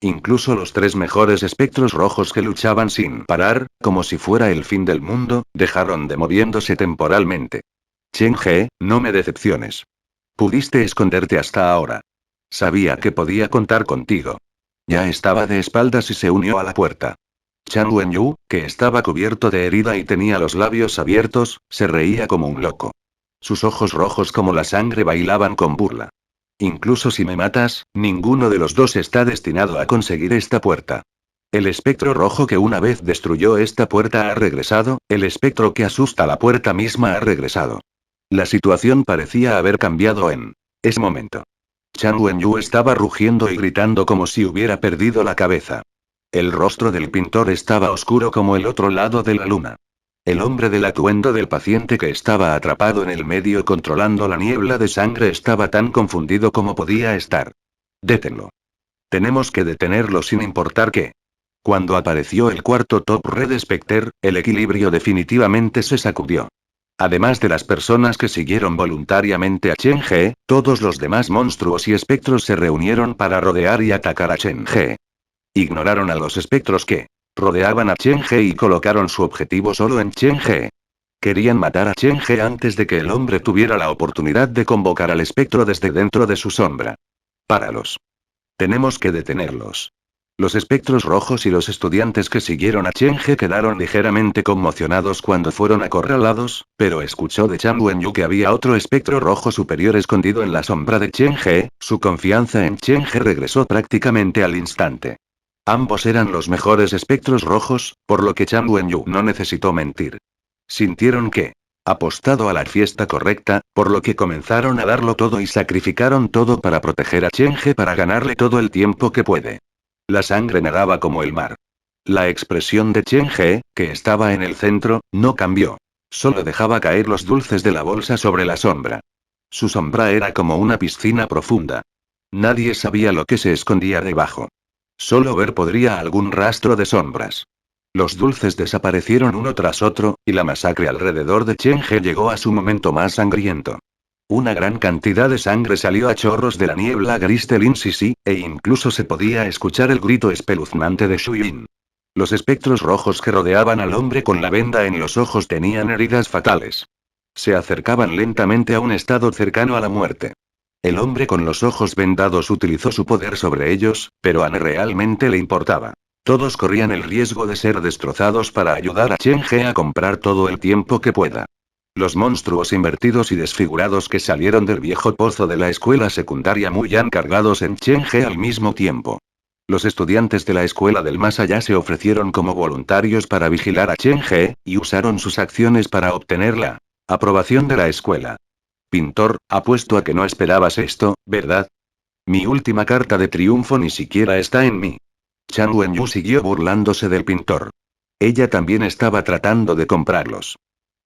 Incluso los tres mejores espectros rojos que luchaban sin parar, como si fuera el fin del mundo, dejaron de moviéndose temporalmente. Cheng-He, no me decepciones. Pudiste esconderte hasta ahora. Sabía que podía contar contigo. Ya estaba de espaldas y se unió a la puerta. Chan Wenyu, que estaba cubierto de herida y tenía los labios abiertos, se reía como un loco. Sus ojos rojos como la sangre bailaban con burla. Incluso si me matas, ninguno de los dos está destinado a conseguir esta puerta. El espectro rojo que una vez destruyó esta puerta ha regresado, el espectro que asusta la puerta misma ha regresado. La situación parecía haber cambiado en ese momento. Chan Wenyu estaba rugiendo y gritando como si hubiera perdido la cabeza. El rostro del pintor estaba oscuro como el otro lado de la luna. El hombre del atuendo del paciente que estaba atrapado en el medio controlando la niebla de sangre estaba tan confundido como podía estar. Détenlo. Tenemos que detenerlo sin importar qué. Cuando apareció el cuarto Top Red Specter, el equilibrio definitivamente se sacudió. Además de las personas que siguieron voluntariamente a Cheng-He, todos los demás monstruos y espectros se reunieron para rodear y atacar a Cheng-He. Ignoraron a los espectros que rodeaban a Cheng-He y colocaron su objetivo solo en Cheng-He. Querían matar a Cheng-He antes de que el hombre tuviera la oportunidad de convocar al espectro desde dentro de su sombra. Páralos. Tenemos que detenerlos. Los espectros rojos y los estudiantes que siguieron a Cheng-He quedaron ligeramente conmocionados cuando fueron acorralados, pero escuchó de Chan Wenyu que había otro espectro rojo superior escondido en la sombra de Cheng-He, su confianza en Cheng-He regresó prácticamente al instante. Ambos eran los mejores espectros rojos, por lo que Chan Wenyu no necesitó mentir. Sintieron que apostado a la fiesta correcta, por lo que comenzaron a darlo todo y sacrificaron todo para proteger a Cheng-He para ganarle todo el tiempo que puede. La sangre nadaba como el mar. La expresión de Cheng-He, que estaba en el centro, no cambió. Solo dejaba caer los dulces de la bolsa sobre la sombra. Su sombra era como una piscina profunda. Nadie sabía lo que se escondía debajo. Solo ver podría algún rastro de sombras. Los dulces desaparecieron uno tras otro, y la masacre alrededor de Cheng-He llegó a su momento más sangriento. Una gran cantidad de sangre salió a chorros de la niebla gris del Insisi, e incluso se podía escuchar el grito espeluznante de Shuyin. Los espectros rojos que rodeaban al hombre con la venda en los ojos tenían heridas fatales. Se acercaban lentamente a un estado cercano a la muerte. El hombre con los ojos vendados utilizó su poder sobre ellos, pero a nadie realmente le importaba. Todos corrían el riesgo de ser destrozados para ayudar a Cheng-He a comprar todo el tiempo que pueda. Los monstruos invertidos y desfigurados que salieron del viejo pozo de la escuela secundaria Muyan cargados en Cheng-He al mismo tiempo. Los estudiantes de la escuela del más allá se ofrecieron como voluntarios para vigilar a Cheng-He, y usaron sus acciones para obtener la aprobación de la escuela. Pintor, apuesto a que no esperabas esto, ¿verdad? Mi última carta de triunfo ni siquiera está en mí. Chan Wenyu siguió burlándose del pintor. Ella también estaba tratando de comprarlos.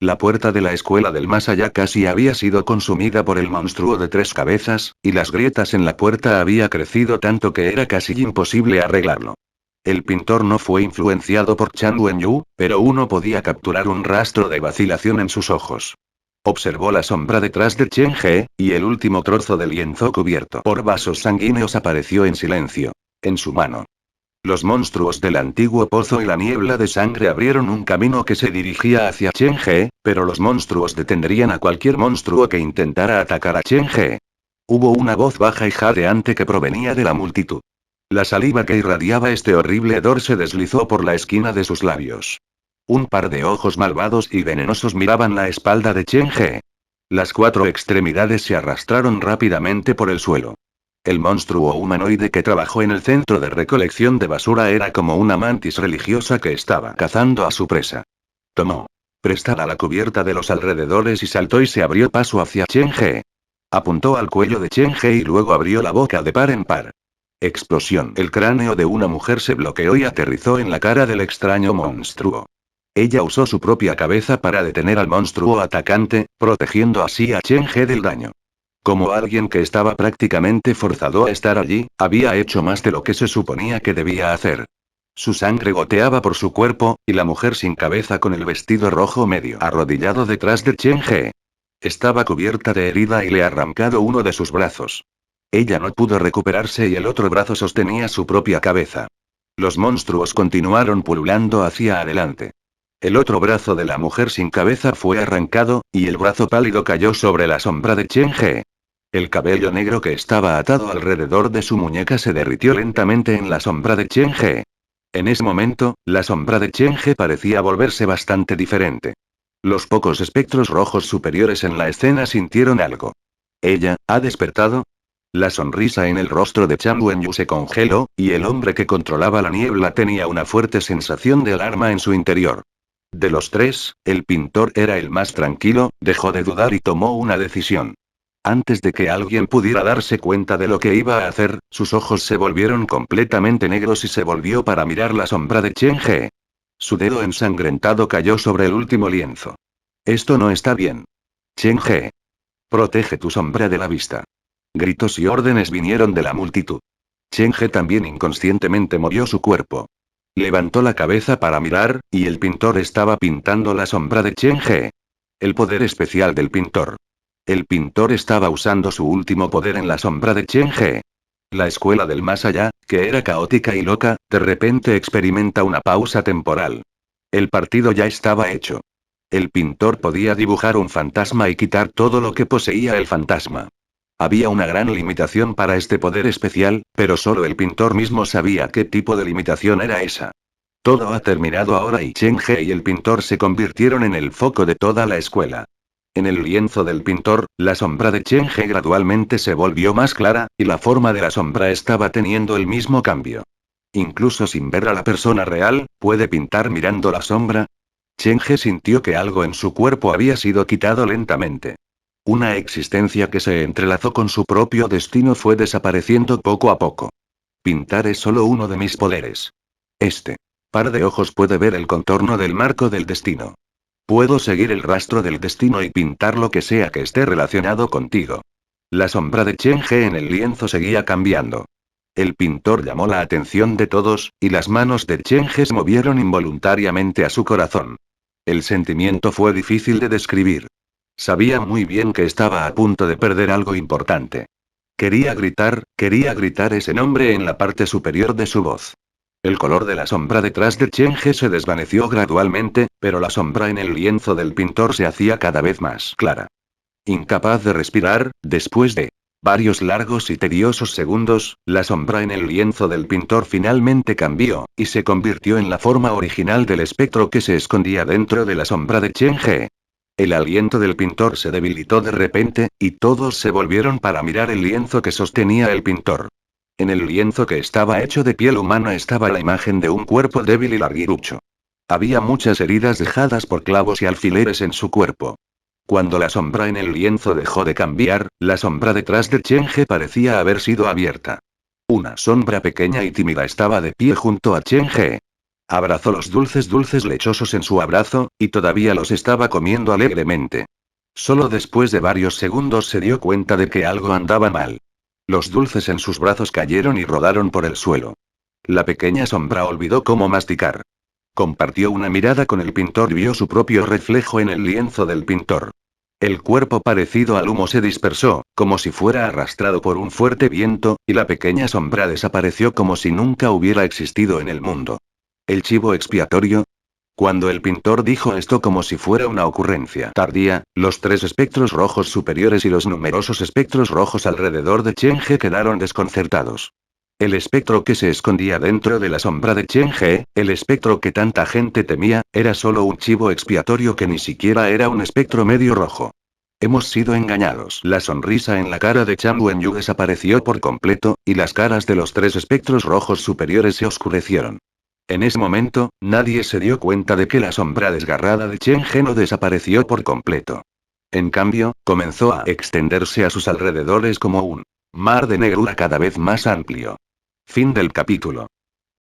La puerta de la escuela del más allá casi había sido consumida por el monstruo de 3 cabezas, y las grietas en la puerta había crecido tanto que era casi imposible arreglarlo. El pintor no fue influenciado por Chan Wenyu, pero uno podía capturar un rastro de vacilación en sus ojos. Observó la sombra detrás de Cheng-He, y el último trozo de lienzo cubierto por vasos sanguíneos apareció en silencio. En su mano. Los monstruos del antiguo pozo y la niebla de sangre abrieron un camino que se dirigía hacia Cheng-He, pero los monstruos detendrían a cualquier monstruo que intentara atacar a Cheng-He. Hubo una voz baja y jadeante que provenía de la multitud. La saliva que irradiaba este horrible hedor se deslizó por la esquina de sus labios. Un par de ojos malvados y venenosos miraban la espalda de Chen He. Las 4 extremidades se arrastraron rápidamente por el suelo. El monstruo humanoide que trabajó en el centro de recolección de basura era como una mantis religiosa que estaba cazando a su presa. Tomó prestada la cubierta de los alrededores y saltó y se abrió paso hacia Chen He. Apuntó al cuello de Chen He y luego abrió la boca de par en par. Explosión. El cráneo de una mujer se bloqueó y aterrizó en la cara del extraño monstruo. Ella usó su propia cabeza para detener al monstruo atacante, protegiendo así a Chen He del daño. Como alguien que estaba prácticamente forzado a estar allí, había hecho más de lo que se suponía que debía hacer. Su sangre goteaba por su cuerpo, y la mujer sin cabeza con el vestido rojo medio arrodillado detrás de Chen He. Estaba cubierta de herida y le ha arrancado uno de sus brazos. Ella no pudo recuperarse y el otro brazo sostenía su propia cabeza. Los monstruos continuaron pululando hacia adelante. El otro brazo de la mujer sin cabeza fue arrancado, y el brazo pálido cayó sobre la sombra de Chen He. El cabello negro que estaba atado alrededor de su muñeca se derritió lentamente en la sombra de Chen He. En ese momento, la sombra de Chen He parecía volverse bastante diferente. Los pocos espectros rojos superiores en la escena sintieron algo. ¿Ella ha despertado? La sonrisa en el rostro de Chang Wenyu se congeló, y el hombre que controlaba la niebla tenía una fuerte sensación de alarma en su interior. De los 3, el pintor era el más tranquilo, dejó de dudar y tomó una decisión. Antes de que alguien pudiera darse cuenta de lo que iba a hacer, sus ojos se volvieron completamente negros y se volvió para mirar la sombra de Chen He. Su dedo ensangrentado cayó sobre el último lienzo. Esto no está bien. Chen He. Protege tu sombra de la vista. Gritos y órdenes vinieron de la multitud. Chen He también inconscientemente movió su cuerpo. Levantó la cabeza para mirar, y el pintor estaba pintando la sombra de Chen He. El poder especial del pintor. El pintor estaba usando su último poder en la sombra de Chen He. La escuela del más allá, que era caótica y loca, de repente experimenta una pausa temporal. El partido ya estaba hecho. El pintor podía dibujar un fantasma y quitar todo lo que poseía el fantasma. Había una gran limitación para este poder especial, pero solo el pintor mismo sabía qué tipo de limitación era esa. Todo ha terminado ahora y Chen He y el pintor se convirtieron en el foco de toda la escuela. En el lienzo del pintor, la sombra de Chen He gradualmente se volvió más clara, y la forma de la sombra estaba teniendo el mismo cambio. Incluso sin ver a la persona real, ¿puede pintar mirando la sombra? Chen He sintió que algo en su cuerpo había sido quitado lentamente. Una existencia que se entrelazó con su propio destino fue desapareciendo poco a poco. Pintar es solo uno de mis poderes. Este par de ojos puede ver el contorno del marco del destino. Puedo seguir el rastro del destino y pintar lo que sea que esté relacionado contigo. La sombra de Chen He en el lienzo seguía cambiando. El pintor llamó la atención de todos, y las manos de Chen He se movieron involuntariamente a su corazón. El sentimiento fue difícil de describir. Sabía muy bien que estaba a punto de perder algo importante. Quería gritar ese nombre en la parte superior de su voz. El color de la sombra detrás de Chen He se desvaneció gradualmente, pero la sombra en el lienzo del pintor se hacía cada vez más clara. Incapaz de respirar, después de varios largos y tediosos segundos, la sombra en el lienzo del pintor finalmente cambió, y se convirtió en la forma original del espectro que se escondía dentro de la sombra de Chen He. El aliento del pintor se debilitó de repente, y todos se volvieron para mirar el lienzo que sostenía el pintor. En el lienzo que estaba hecho de piel humana estaba la imagen de un cuerpo débil y larguirucho. Había muchas heridas dejadas por clavos y alfileres en su cuerpo. Cuando la sombra en el lienzo dejó de cambiar, la sombra detrás de Chen He parecía haber sido abierta. Una sombra pequeña y tímida estaba de pie junto a Chen He. Abrazó los dulces lechosos en su abrazo, y todavía los estaba comiendo alegremente. Solo después de varios segundos se dio cuenta de que algo andaba mal. Los dulces en sus brazos cayeron y rodaron por el suelo. La pequeña sombra olvidó cómo masticar. Compartió una mirada con el pintor y vio su propio reflejo en el lienzo del pintor. El cuerpo parecido al humo se dispersó, como si fuera arrastrado por un fuerte viento, y la pequeña sombra desapareció como si nunca hubiera existido en el mundo. ¿El chivo expiatorio? Cuando el pintor dijo esto como si fuera una ocurrencia tardía, los 3 espectros rojos superiores y los numerosos espectros rojos alrededor de Chen He quedaron desconcertados. El espectro que se escondía dentro de la sombra de Chang'e, el espectro que tanta gente temía, era solo un chivo expiatorio que ni siquiera era un espectro medio rojo. Hemos sido engañados. La sonrisa en la cara de Chang Wenyu desapareció por completo, y las caras de los tres espectros rojos superiores se oscurecieron. En ese momento, nadie se dio cuenta de que la sombra desgarrada de Chang'e no desapareció por completo. En cambio, comenzó a extenderse a sus alrededores como un mar de negrura cada vez más amplio. Fin del capítulo.